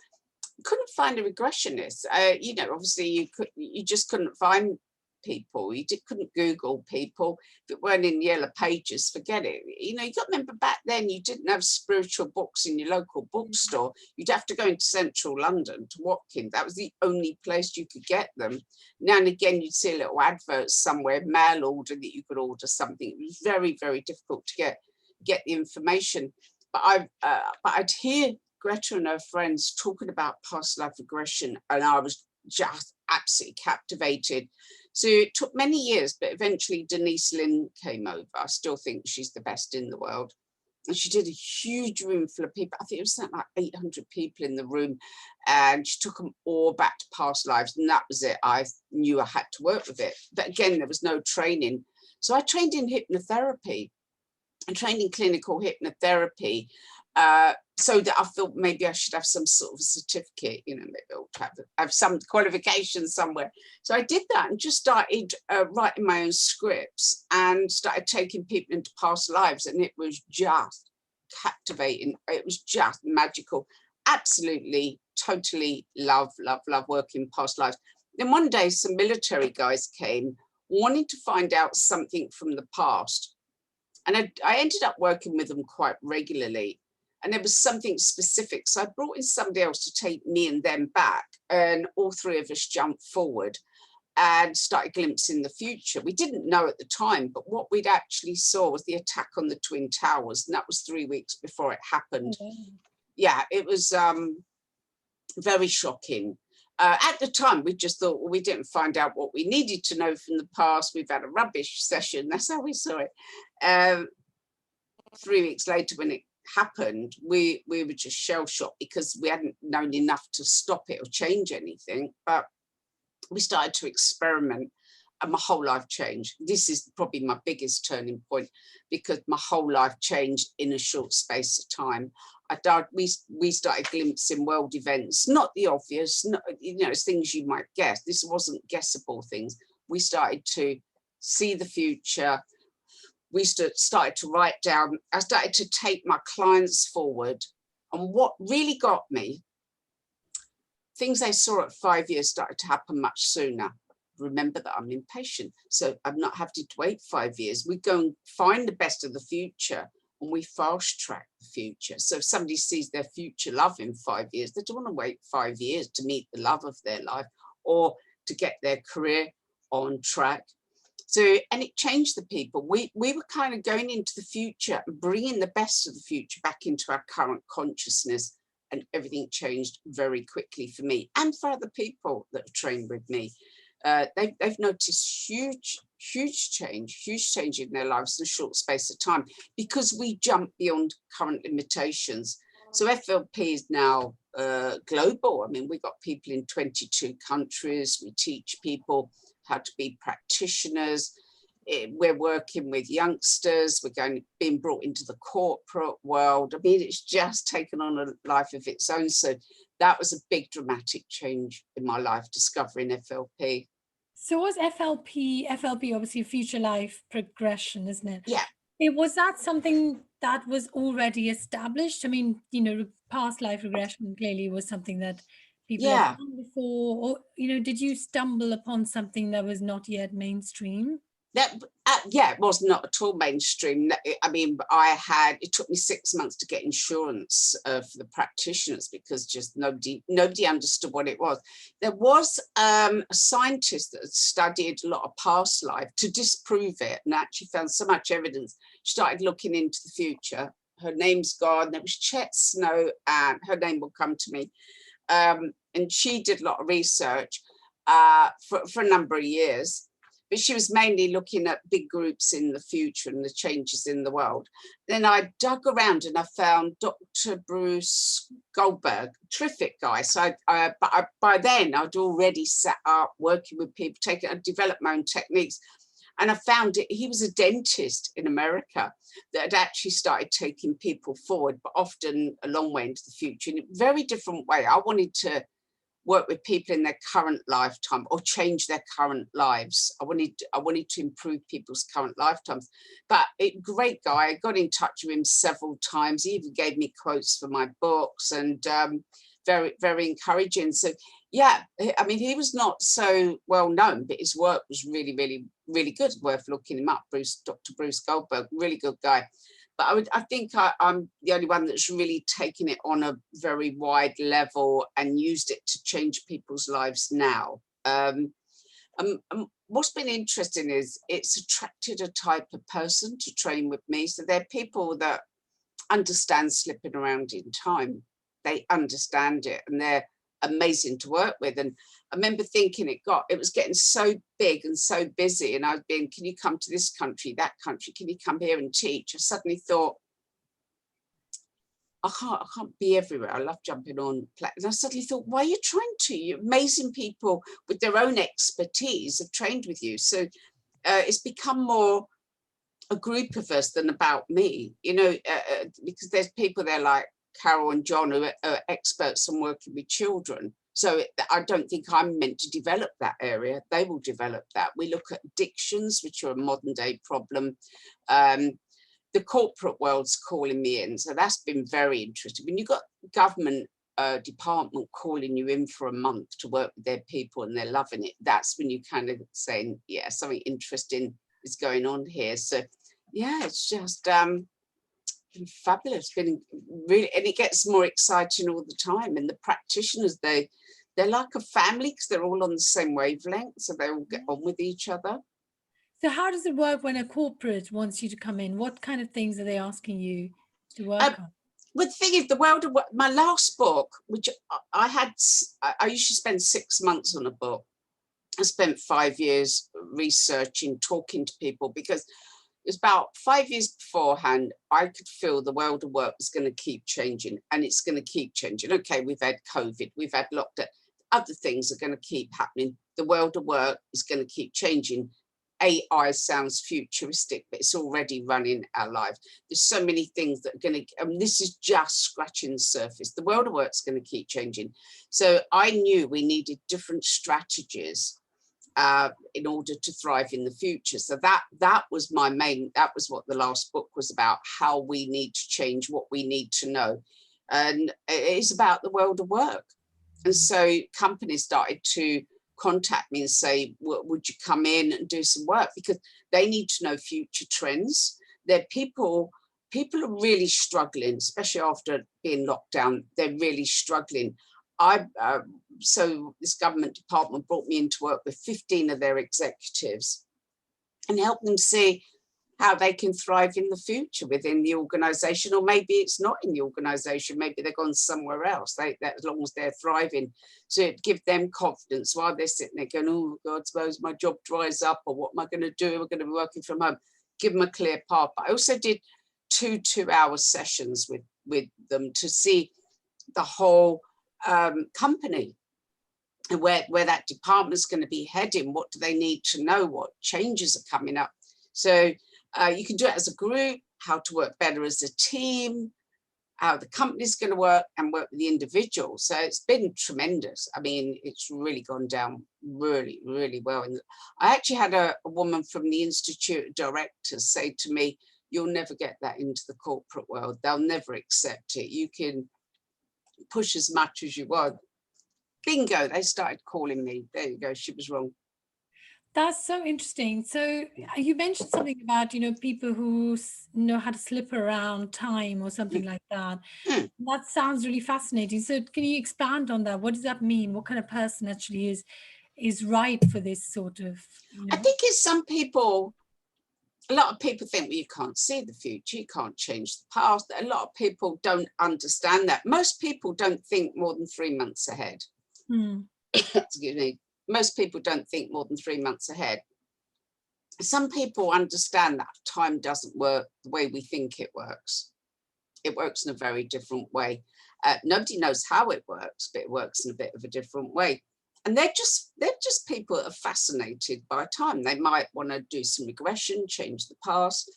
couldn't find a regressionist. You know, obviously you just couldn't find people. Couldn't Google people. If it weren't in Yellow Pages, forget it. You know, you got to remember back then you didn't have spiritual books in your local bookstore. You'd have to go into central London to Watkins. That was the only place you could get them. Now and again, you'd see a little advert somewhere, mail order, that you could order something. It was very, very difficult to get the information. But I'd hear Greta and her friends talking about past life regression, and I was just absolutely captivated. So it took many years, but eventually Denise Lynn came over. I still think she's the best in the world. And she did a huge room full of people. I think it was something like 800 people in the room. And she took them all back to past lives. And that was it. I knew I had to work with it. But again, there was no training. So I trained in hypnotherapy. I trained in clinical hypnotherapy. So that I thought maybe I should have some sort of certificate, you know, maybe I'll have some qualification somewhere. So I did that and just started writing my own scripts and started taking people into past lives, and it was just captivating. It was just magical. Absolutely, totally love working past lives. Then one day some military guys came wanting to find out something from the past, and I ended up working with them quite regularly. And there was something specific. So I brought in somebody else to take me and them back. And all three of us jumped forward and started glimpsing the future. We didn't know at the time, but what we'd actually saw was the attack on the Twin Towers. And that was 3 weeks before it happened. Yeah, it was very shocking. At the time, we just thought, well, we didn't find out what we needed to know from the past. We've had a rubbish session. That's how we saw it. 3 weeks later, when it happened, we were just shell-shocked because we hadn't known enough to stop it or change anything. But we started to experiment, and my whole life changed. This is probably my biggest turning point, because my whole life changed in a short space of time. We started glimpsing world events, not the obvious, not, you know, things you might guess. This wasn't guessable things. We started to see the future. We started to write down. I started to take my clients forward. And what really got me, things I saw at 5 years started to happen much sooner. Remember that I'm impatient, so I'm not having to wait 5 years. We go and find the best of the future, and we fast track the future. So if somebody sees their future love in 5 years, they don't want to wait 5 years to meet the love of their life or to get their career on track. So, and it changed the people. We were kind of going into the future and bringing the best of the future back into our current consciousness, and everything changed very quickly for me and for other people that have trained with me. They've noticed huge change in their lives in a short space of time, because we jump beyond current limitations. So FLP is now global. I mean, we've got people in 22 countries. We teach people how to be practitioners. We're working with youngsters. We're being brought into the corporate world. I mean, it's just taken on a life of its own. So that was a big dramatic change in my life, discovering FLP. So was FLP obviously future life progression, isn't it? Yeah. Was that something that was already established? I mean, you know, past life regression clearly was something that people had done before, or, you know, did you stumble upon something that was not yet mainstream? Yeah, it was not at all mainstream. I mean, it took me 6 months to get insurance for the practitioners, because just nobody understood what it was. There was a scientist that had studied a lot of past life to disprove it, and actually found so much evidence. She started looking into the future. Her name's gone. There was Chet Snow, and her name will come to me. And she did a lot of research for a number of years. But she was mainly looking at big groups in the future and the changes in the world. Then I dug around and I found Dr. Bruce Goldberg, terrific guy. So by then I'd already set up working with people, developed my own techniques. And I found he was a dentist in America that had actually started taking people forward, but often a long way into the future in a very different way. I wanted to work with people in their current lifetime or change their current lives. I wanted to improve people's current lifetimes. But great guy. I got in touch with him several times. He even gave me quotes for my books. And very, very encouraging. So yeah, I mean, he was not so well known, but his work was really, really, really good. Worth looking him up. Dr. Bruce Goldberg, really good guy. But I think I'm the only one that's really taken it on a very wide level and used it to change people's lives now. What's been interesting is it's attracted a type of person to train with me. So they're people that understand slipping around in time. They understand it, and they're amazing to work with. And I remember thinking it was getting so big and so busy, and I'd been, can you come to this country, that country, can you come here and teach? I suddenly thought, I can't be everywhere. I love jumping on and I suddenly thought, why are you trying to? You amazing people with their own expertise have trained with you. So it's become more a group of us than about me, you know, because there's people there like Carol and John who are experts on working with children. So I don't think I'm meant to develop that area. They will develop that. We look at addictions, which are a modern day problem. The corporate world's calling me in. So that's been very interesting. When you've got government department calling you in for a month to work with their people and they're loving it, that's when you kind of saying, yeah, something interesting is going on here. So yeah, it's just been fabulous, been really, and it gets more exciting all the time. And the practitioners, they're like a family because they're all on the same wavelength, so they all get on with each other. So how does it work when a corporate wants you to come in? What kind of things are they asking you to work on? Well, the thing is, the world of work, my last book, which I usually spend 6 months on a book. I spent 5 years researching, talking to people, because it was about 5 years beforehand, I could feel the world of work was going to keep changing, and it's going to keep changing. Okay, we've had COVID, we've had lockdown, other things are going to keep happening. The world of work is going to keep changing. AI sounds futuristic, but it's already running our lives. There's so many things that are going to, and this is just scratching the surface. The world of work is going to keep changing. So I knew we needed different strategies in order to thrive in the future. So that was my main, that was what the last book was about, how we need to change, what we need to know. And it is about the world of work. And so companies started to contact me and say, would you come in and do some work? Because they need to know future trends. They're people are really struggling, especially after being locked down. They're really struggling. So this government department brought me in to work with 15 of their executives and help them see how they can thrive in the future within the organization, or maybe it's not in the organization, maybe they're gone somewhere else, as long as they're thriving. So it give them confidence while they're sitting there going, oh God, suppose my job dries up, or what am I going to do? We're going to be working from home. Give them a clear path. But I also did 2 2-hour sessions with them to see the whole company and where that department's going to be heading. What do they need to know? What changes are coming up? So you can do it as a group, how to work better as a team, how the company's going to work, and work with the individual. So it's been tremendous. I mean, it's really gone down really, really well. And I actually had a woman from the Institute of Directors say to me, you'll never get that into the corporate world. They'll never accept it. You can push as much as you want. Bingo, they started calling me. There you go, she was wrong. That's so interesting. So you mentioned something about, people who know how to slip around time or something like that. That sounds really fascinating. So can you expand on that? What does that mean? What kind of person actually is right for this sort of, I think it's some people, a lot of people think, well, you can't see the future, you can't change the past. A lot of people don't understand that. Most people don't think more than 3 months ahead. Excuse me. Most people don't think more than 3 months ahead. Some people understand that time doesn't work the way we think it works. It works in a very different way. Nobody knows how it works, but it works in a bit of a different way. And they're just people that are fascinated by time. They might want to do some regression, change the past.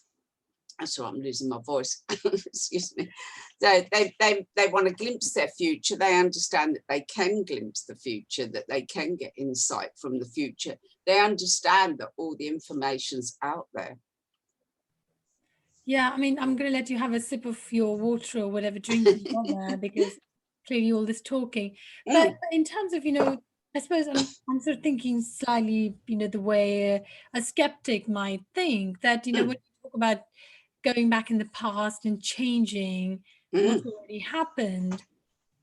That's why I'm losing my voice. Excuse me. They want to glimpse their future. They understand that they can glimpse the future, that they can get insight from the future. They understand that all the information's out there. Yeah, I mean, I'm going to let you have a sip of your water or whatever drink you've got there, because clearly all this talking. But Mm, in terms of, I suppose I'm sort of thinking slightly, the way a skeptic might think that, when mm, you talk about going back in the past and changing what's mm. already happened,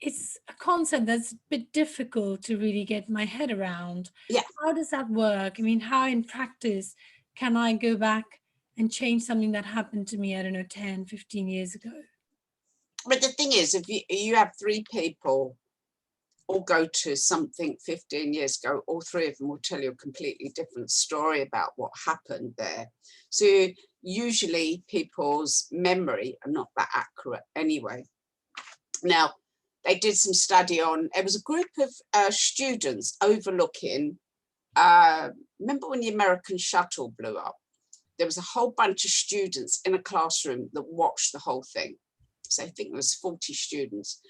it's a concept that's a bit difficult to really get my head around. Yeah. How does that work? I mean, how in practice can I go back and change something that happened to me, I don't know, 10, 15 years ago? But the thing is, if you have three people all go to something 15 years ago, all three of them will tell you a completely different story about what happened there. So usually people's memory are not that accurate anyway. Now, they did some study on, it was a group of students overlooking, remember when the American shuttle blew up? There was a whole bunch of students in a classroom that watched the whole thing. So I think there was 40 students.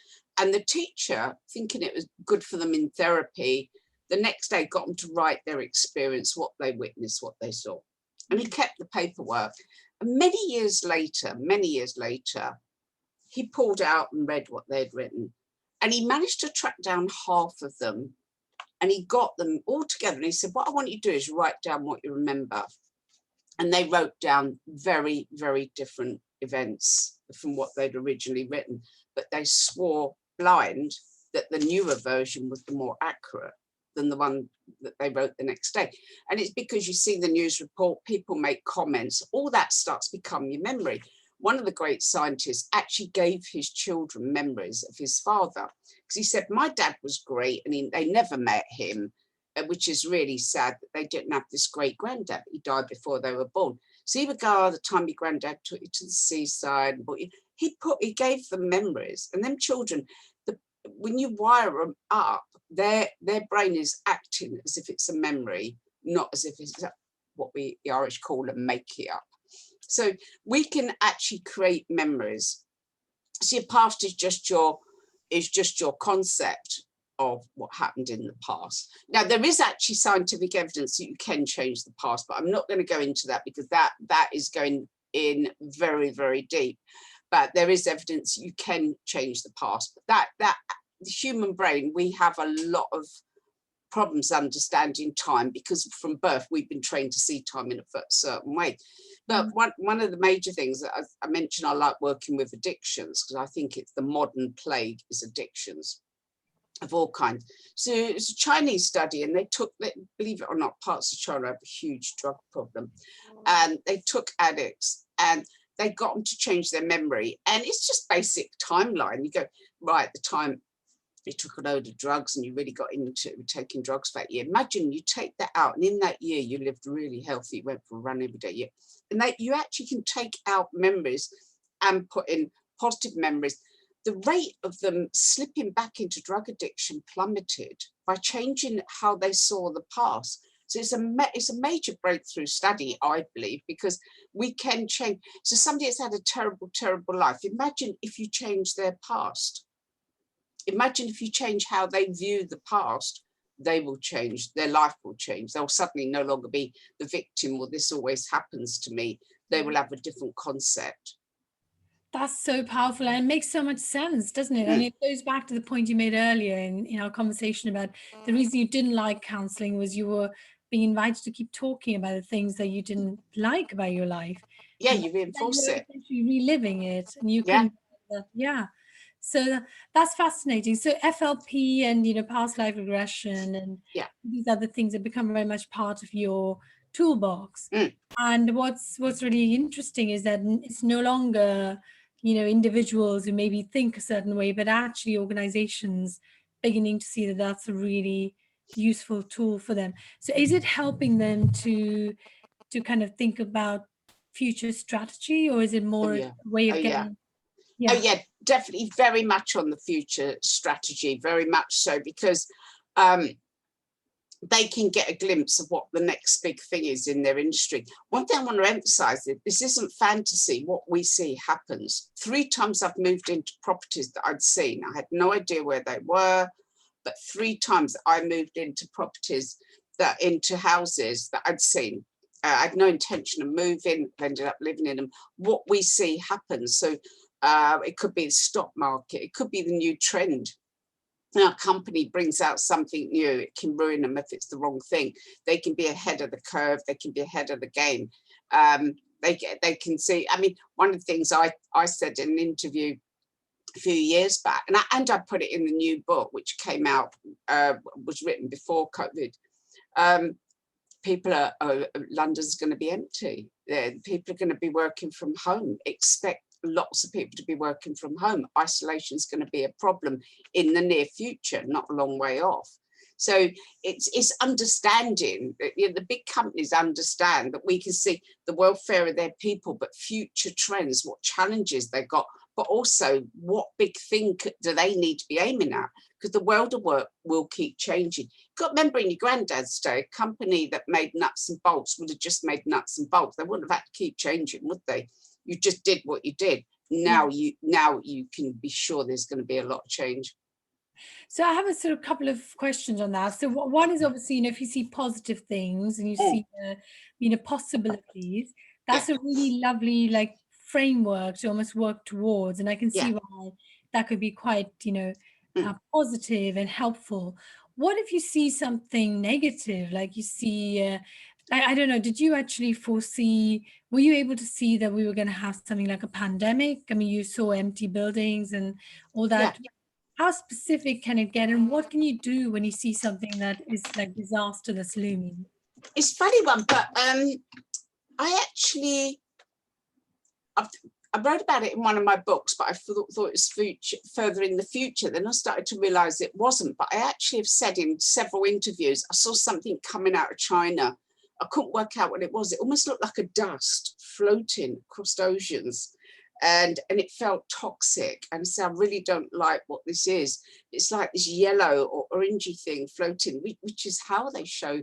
And the teacher, thinking it was good for them in therapy, the next day got them to write their experience, what they witnessed, what they saw. And he kept the paperwork. And many years later, he pulled out and read what they'd written. And he managed to track down half of them. And he got them all together. And he said, what I want you to do is write down what you remember. And they wrote down very, very different events from what they'd originally written. But they swore blind that the newer version was the more accurate than the one that they wrote the next day. And it's because you see the news report, people make comments, all that starts to become your memory. One of the great scientists actually gave his children memories of his father, because he said, my dad was great, and they never met him, which is really sad that they didn't have this great granddad. He died before they were born. So he would go, oh, the time your granddad took you to the seaside. He gave them memories, and them children, when you wire them up, their brain is acting as if it's a memory, not as if it's what the Irish call a make it up. So we can actually create memories. So your past is just your concept of what happened in the past. Now, there is actually scientific evidence that you can change the past, but I'm not going to go into that because that is going in very, very deep. But there is evidence you can change the past. But that the human brain, we have a lot of problems understanding time because from birth we've been trained to see time in a certain way. But one of the major things that I mentioned, I like working with addictions because I think it's the modern plague is addictions of all kinds. So it's a Chinese study, and they took, believe it or not, parts of China have a huge drug problem, and they took addicts and they got them to change their memory, and it's just basic timeline. You go, right, the time you took a load of drugs and you really got into taking drugs for that year. Imagine you take that out, and in that year you lived really healthy, went for a run every day. And that you actually can take out memories and put in positive memories. The rate of them slipping back into drug addiction plummeted by changing how they saw the past. So it's a major breakthrough study, I believe, because we can change. So somebody that's had a terrible, terrible life, imagine if you change their past. Imagine if you change how they view the past, they will change, their life will change. They'll suddenly no longer be the victim, well, this always happens to me. They will have a different concept. That's so powerful, and it makes so much sense, doesn't it? And Mm. it goes back to the point you made earlier in our conversation about the reason you didn't like counseling was you were being invited to keep talking about the things that you didn't like about your life. Yeah, And you then reinforce you're it. essentially reliving it, and you Yeah, can, yeah. So that's fascinating. So FLP and, past life regression and yeah. these are the things that become very much part of your toolbox. Mm. And what's really interesting is that it's no longer, individuals who maybe think a certain way, but actually organizations beginning to see that that's a really useful tool for them. So is it helping them to kind of think about future strategy, or is it Oh more a yeah. way Oh of yeah. getting, Oh yeah. yeah, definitely very much on the future strategy, very much so, because um, they can get a glimpse of what the next big thing is in their industry. One thing I want to emphasize is this isn't fantasy. What we see happens. 3 times I've moved into properties that I'd seen. I had no idea where they were, but 3 times I moved into properties into houses that I'd seen. I had no intention of moving, ended up living in them. What we see happens. So it could be the stock market. It could be the new trend a company brings out something new, it can ruin them if it's the wrong thing. They can be ahead of the curve, they can be ahead of the game. They can see, I mean, one of the things I said in an interview a few years back, and I put it in the new book, which came out, was written before COVID. London's going to be empty. People are going to be working from home. Expect lots of people to be working from home. Isolation is going to be a problem in the near future, not a long way off. So it's understanding that, you know, the big companies understand that we can see the welfare of their people, but future trends, what challenges they've got, but also what big thing do they need to be aiming at? Because the world of work will keep changing. You've got to remember, in your granddad's day, a company that made nuts and bolts would have just made nuts and bolts. They wouldn't have had to keep changing, would they? You just did what you did. Now you can be sure there's going to be a lot of change. So I have a sort of couple of questions on that. So one is obviously, you know, if you see positive things and you see, you know, possibilities, Yeah, that's a really lovely like framework to almost work towards. And I can yeah. see why that could be quite, you know, Mm. positive and helpful. What if you see something negative, like you see, I don't know, did you actually foresee, were you able to see that we were going to have something like a pandemic? I mean, you saw empty buildings and all Yeah, that. How specific can it get, and what can you do when you see something that is like disaster that's looming? it's a funny one, but I actually I wrote about it in one of my books, but I thought it was further in the future. Then I started to realize it wasn't. But I actually have said in several interviews, I saw something coming out of China. I couldn't work out what it was. It almost looked like a dust floating across oceans. And it felt toxic. And so I really don't like what this is. It's like this yellow or orangey thing floating, which is how they show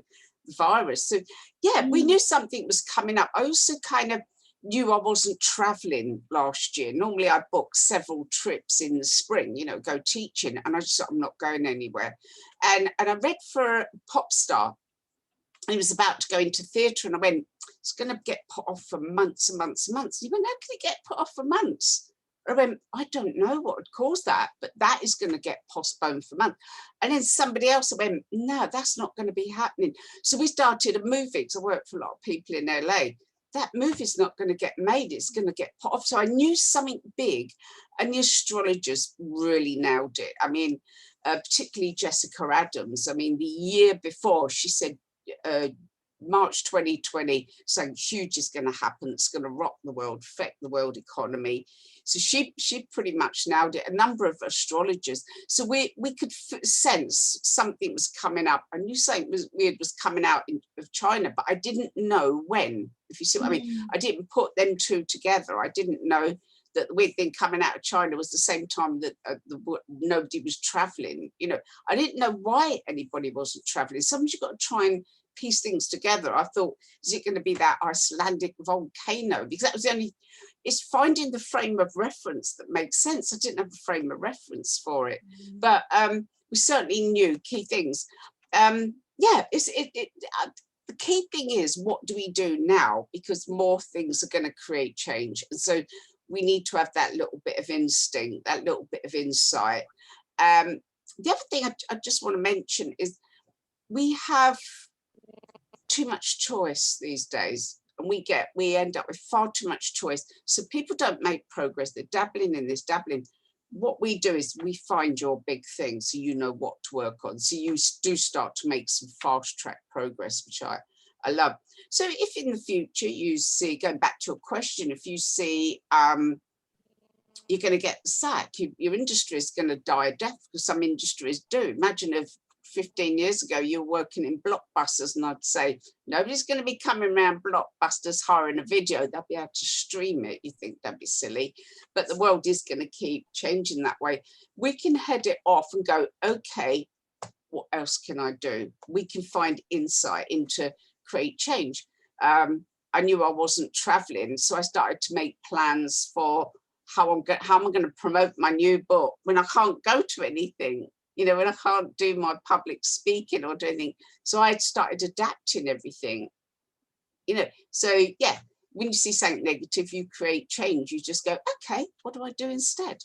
the virus. So yeah, we knew something was coming up. I also kind of knew I wasn't traveling last year. Normally I book several trips in the spring, you know, go teaching, and I just thought, I'm not going anywhere. And I read for a pop star. He was about to go into theatre, and I went, it's going to get put off for months and months and months. He went, how can it get put off for months? I went, I don't know what would cause that, but that is going to get postponed for months. And then somebody else went, no, that's not going to be happening. So we started a movie, because I work for a lot of people in LA. That movie's not going to get made, it's going to get put off. So I knew something big, and the astrologers really nailed it. I mean, particularly Jessica Adams. I mean, the year before, she said, March 2020, something huge is going to happen. It's going to rock the world, affect the world economy. So she pretty much nailed it. A number of astrologers. So we could sense something was coming up. I knew something was weird was coming out of China, but I didn't know when. If you see what I mean, I didn't put them two together. I didn't know that the weird thing coming out of China was the same time that nobody was traveling. You know, I didn't know why anybody wasn't traveling. Sometimes you've got to try and piece things together. I thought, is it going to be that Icelandic volcano? Because that was the only, it's finding the frame of reference that makes sense. I didn't have a frame of reference for it, but we certainly knew key things. Yeah, the key thing is, what do we do now? Because more things are going to create change. And so we need to have that little bit of instinct, that little bit of insight. The other thing I just want to mention is we have too much choice these days, and we end up with far too much choice. So people don't make progress. They're dabbling in this, dabbling. What we do is we find your big thing, so you know what to work on. So you do start to make some fast track progress, which I love. So if in the future you see, going back to your question, if you see you're going to get the sack, your industry is going to die a death, because some industries do. Imagine if 15 years ago you were working in blockbusters, and I'd say nobody's going to be coming around blockbusters hiring a video, they'll be able to stream it. You think that'd be silly, but the world is going to keep changing that way. We can head it off and go, okay, what else can I do? We can find insight into create change. I knew I wasn't traveling, so I started to make plans for how am I going to promote my new book when I can't go to anything, you know, when I can't do my public speaking or do anything. So I started adapting everything, you know. So yeah, when you see something negative, you create change. You just go, okay, what do I do instead?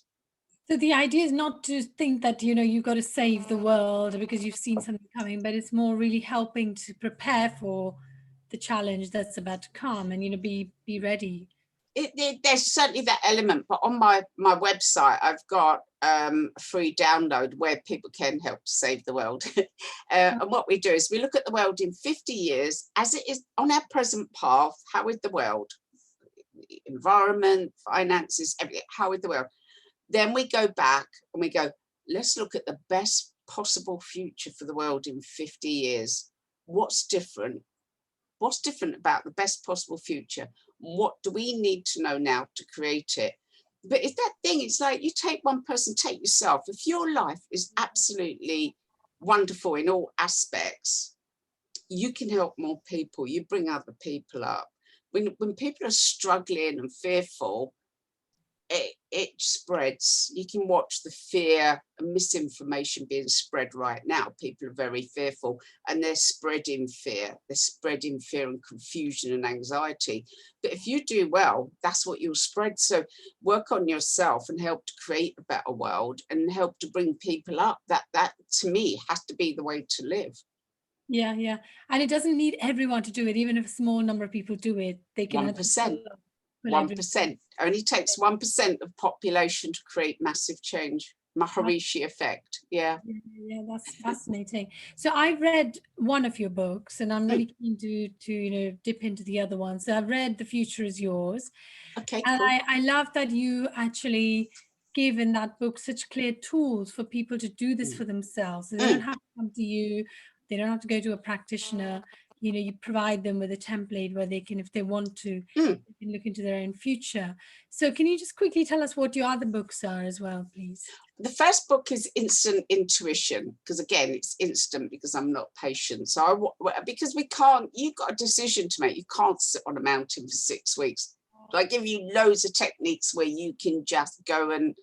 So the idea is not to think that, you know, you've got to save the world because you've seen something coming, but it's more really helping to prepare for the challenge that's about to come, and, you know, be ready. There's certainly that element, but on my website, I've got a free download where people can help to save the world. And what we do is we look at the world in 50 years as it is on our present path. How is the world? Environment, finances, everything. How is the world? Then we go back and we go, let's look at the best possible future for the world in 50 years. What's different? What's different about the best possible future? What do we need to know now to create it? But it's that thing, it's like you take one person, take yourself. If your life is absolutely wonderful in all aspects, you can help more people, you bring other people up. When people are struggling and fearful, it spreads. You can watch the fear and misinformation being spread right now. People are very fearful and they're spreading fear. They're spreading fear and confusion and anxiety. But if you do well, that's what you'll spread. So work on yourself and help to create a better world and help to bring people up. That to me has to be the way to live. Yeah, yeah. And it doesn't need everyone to do it. Even if a small number of people do it, they can help 1%. pull everyone. 1%. Only takes 1% of population to create massive change. Maharishi effect. Yeah. Yeah, that's fascinating. So I've read one of your books, and I'm Mm. really keen to you know, dip into the other one. So I've read The Future Is Yours, Okay, and cool. I love that you actually give in that book such clear tools for people to do this Mm. for themselves. So they don't Mm. have to come to you, they don't have to go to a practitioner. You know, you provide them with a template where they can, if they want to, Mm. they can look into their own future. So can you just quickly tell us what your other books are as well, please? The first book is Instant Intuition, because again, it's instant because I'm not patient. So because we can't, you've got a decision to make. You can't sit on a mountain for 6 weeks. So I give you loads of techniques where you can just go and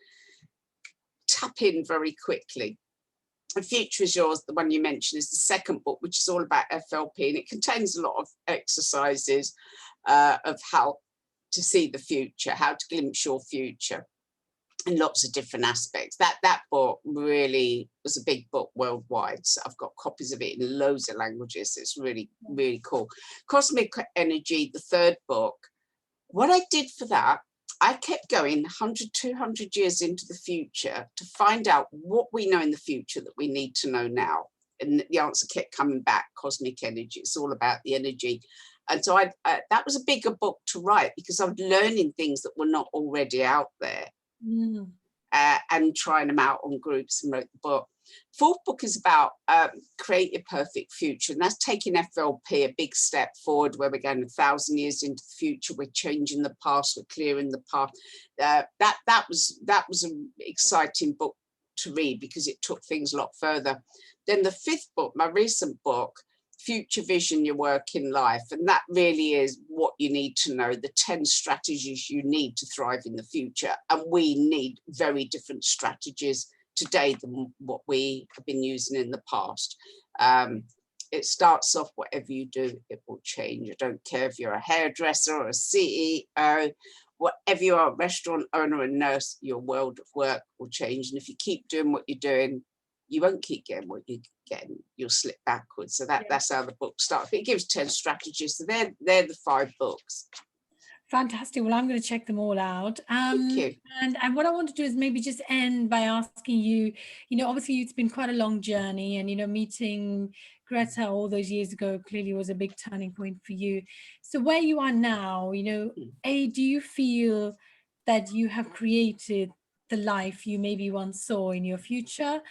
tap in very quickly. The Future Is Yours, the one you mentioned, is the second book, which is all about FLP, and it contains a lot of exercises of how to see the future, how to glimpse your future, and lots of different aspects. That book really was a big book worldwide. So I've got copies of it in loads of languages. It's really, really cool. Cosmic Energy, the third book. What I did for that, I kept going 100, 200 years into the future to find out what we know in the future that we need to know now. And the answer kept coming back, cosmic energy. It's all about the energy. And so that was a bigger book to write because I was learning things that were not already out there. And trying them out on groups, and wrote the book. Fourth book is about create your perfect future, and that's taking FLP a big step forward, where we're going 1,000 years into the future. We're changing the past, we're clearing the path. That was an exciting book to read because it took things a lot further. Then the fifth book, my recent book, Future Vision, Your Work in Life, and that really is what you need to know, the 10 strategies you need to thrive in the future. And we need very different strategies today than what we have been using in the past. It starts off, whatever you do, it will change. I don't care if you're a hairdresser or a CEO, whatever you are, a restaurant owner, a nurse, your world of work will change. And if you keep doing what you're doing, you won't keep getting what you're getting. You'll slip backwards. So that's how the book starts. But it gives 10 strategies. So they're the 5 books. Fantastic. Well, I'm going to check them all out. Thank you. And what I want to do is maybe just end by asking you, you know, obviously it's been quite a long journey, and, you know, meeting Greta all those years ago clearly was a big turning point for you. So where you are now, you know, do you feel that you have created the life you maybe once saw in your future?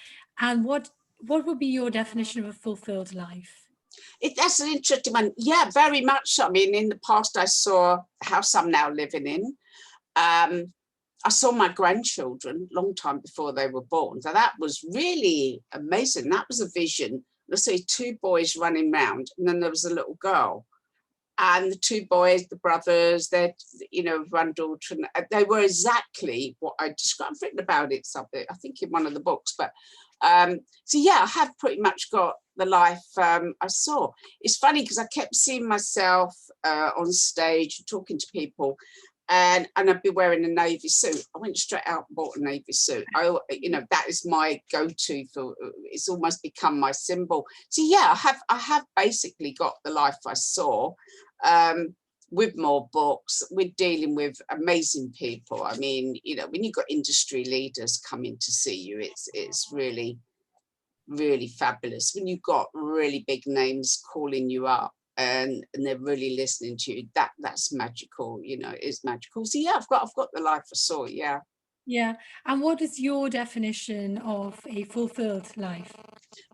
And what would be your definition of a fulfilled life? That's an interesting one. Yeah, very much so. I mean, in the past, I saw the house I'm now living in. I saw my grandchildren a long time before they were born. So that was really amazing. That was a vision. Let's say 2 boys running around, and then there was a little girl. And the 2 boys, the brothers, they're, you know, granddaughter, and they were exactly what I described. I've written about it something, I think, in one of the books. But so yeah, I have pretty much got the life I saw. It's funny because I kept seeing myself on stage talking to people, and I'd be wearing a navy suit. I went straight out and bought a navy suit. That is my go-to for. It's almost become my symbol. So yeah, I have basically got the life I saw. With more books, we're dealing with amazing people. I mean, when you've got industry leaders coming to see you, it's really, really fabulous. When you've got really big names calling you up and they're really listening to you, that's magical. It's magical. So yeah, I've got the life I saw. Yeah. Yeah. And what is your definition of a fulfilled life?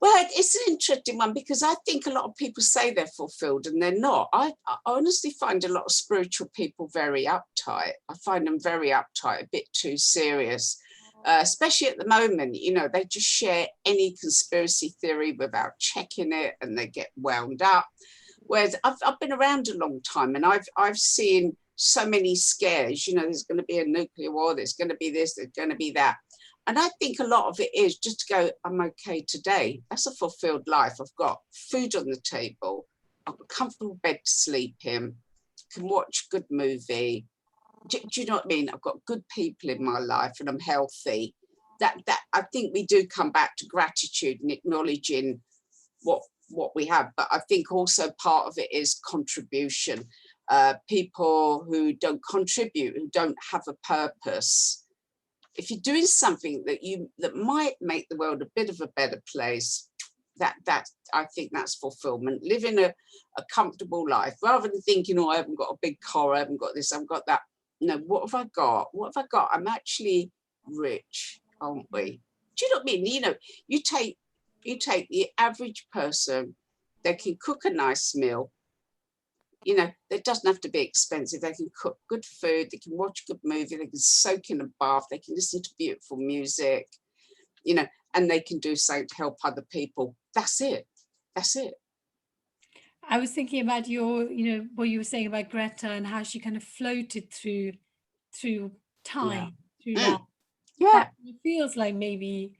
Well, it's an interesting one because I think a lot of people say they're fulfilled and they're not. I honestly find a lot of spiritual people very uptight. I find them very uptight, a bit too serious, especially at the moment. They just share any conspiracy theory without checking it and they get wound up. Whereas I've been around a long time and I've seen so many scares. There's going to be a nuclear war, there's going to be this, there's going to be that. And I think a lot of it is just to go, I'm okay today. That's a fulfilled life. I've got food on the table. I've got a comfortable bed to sleep in. Can watch a good movie. Do you know what I mean? I've got good people in my life and I'm healthy. That I think we do come back to gratitude and acknowledging what we have. But I think also part of it is contribution. People who don't contribute, who don't have a purpose. If you're doing something that might make the world a bit of a better place, that I think that's fulfillment. Living a comfortable life rather than thinking, I haven't got a big car, I haven't got this, I haven't got that. No, what have I got? What have I got? I'm actually rich, aren't we? Do you know what I mean? You take the average person, they can cook a nice meal. It doesn't have to be expensive. They can cook good food, they can watch a good movie, they can soak in a bath, they can listen to beautiful music, and they can do something to help other people. That's it. I was thinking about what you were saying about Greta and how she kind of floated through Yeah. time, through life. Yeah. That feels like maybe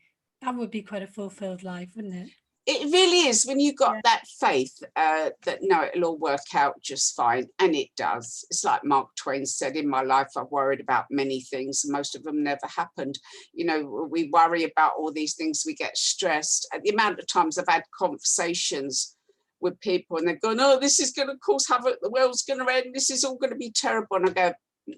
that would be quite a fulfilled life, wouldn't it? It really is, when you got that faith that no, it'll all work out just fine, and it does. It's like Mark Twain said, in my life I've worried about many things and most of them never happened. We worry about all these things, we get stressed. At the amount of times I've had conversations with people and they're going, oh, this is going to cause havoc, the world's going to end, this is all going to be terrible, and I go,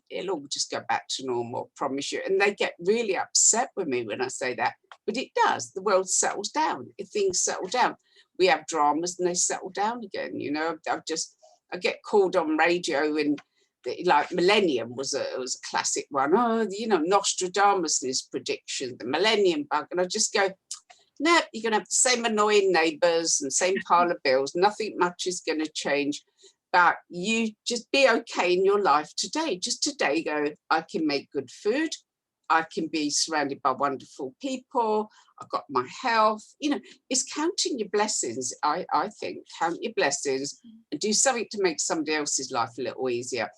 it'll all just go back to normal, promise you. And they get really upset with me when I say that. But it does. The world settles down. If things settle down, we have dramas and they settle down again. I get called on radio and like Millennium was a classic one. Oh, Nostradamus' prediction, the Millennium bug. And I just go, no, you're going to have the same annoying neighbours and same pile of bills. Nothing much is going to change. But you just be okay in your life today. Just today go, I can make good food. I can be surrounded by wonderful people. I've got my health. It's counting your blessings. I think count your blessings and do something to make somebody else's life a little easier.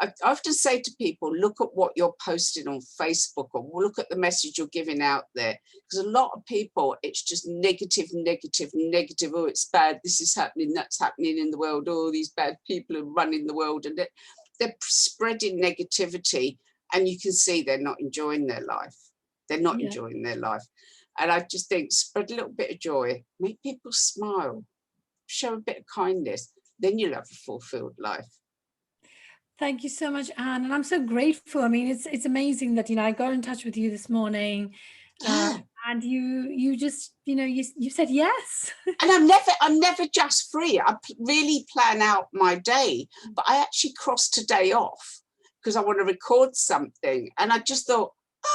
I often say to people, look at what you're posting on Facebook or look at the message you're giving out there. Because a lot of people, it's just negative. Oh, it's bad. This is happening. That's happening in the world. Oh, these bad people are running the world. And they're spreading negativity. And you can see they're not enjoying their life. They're not enjoying their life. And I just think spread a little bit of joy. Make people smile. Show a bit of kindness. Then you'll have a fulfilled life. Thank you so much, Anne. And I'm so grateful. I mean, it's amazing that, I got in touch with you this morning. And you just, you said yes. And I'm never just free. I really plan out my day, but I actually crossed today off because I want to record something. And I just thought,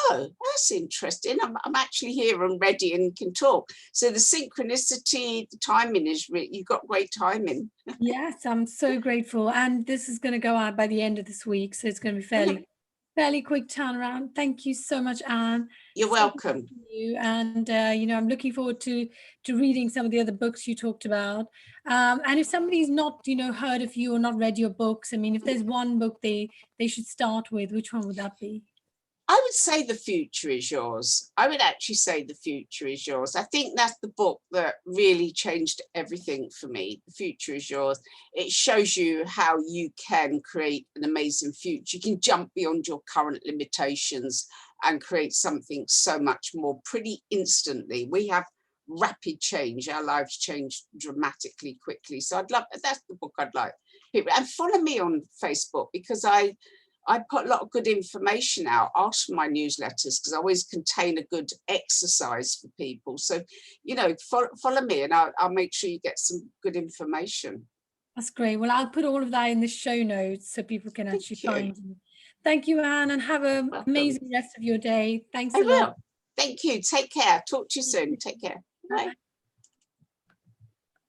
oh, that's interesting. I'm actually here and ready and can talk. So the synchronicity, the timing you've got great timing. Yes, I'm so grateful. And this is going to go out by the end of this week. So it's going to be fairly quick turnaround. Thank you so much, Anne. You're welcome. You. And, I'm looking forward to reading some of the other books you talked about. And if somebody's not, heard of you or not read your books, I mean, if there's one book they should start with, which one would that be? I would say the future is yours. I would actually say the future is yours. I think that's the book that really changed everything for me. The future is yours. It shows you how you can create an amazing future. You can jump beyond your current limitations and create something so much more pretty instantly. We have rapid change. Our lives change dramatically quickly. So that's the book I'd like people, and follow me on Facebook, because I put a lot of good information out. Ask for my newsletters, because I always contain a good exercise for people. So, follow me, and I'll make sure you get some good information. That's great. Well, I'll put all of that in the show notes so people can Thank actually you. find you. Thank you, Anne, and have an Welcome. amazing rest of your day. Thanks I a lot. will. Thank you. Take care. Talk to you soon. Take care. Bye.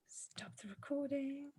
Stop the recording.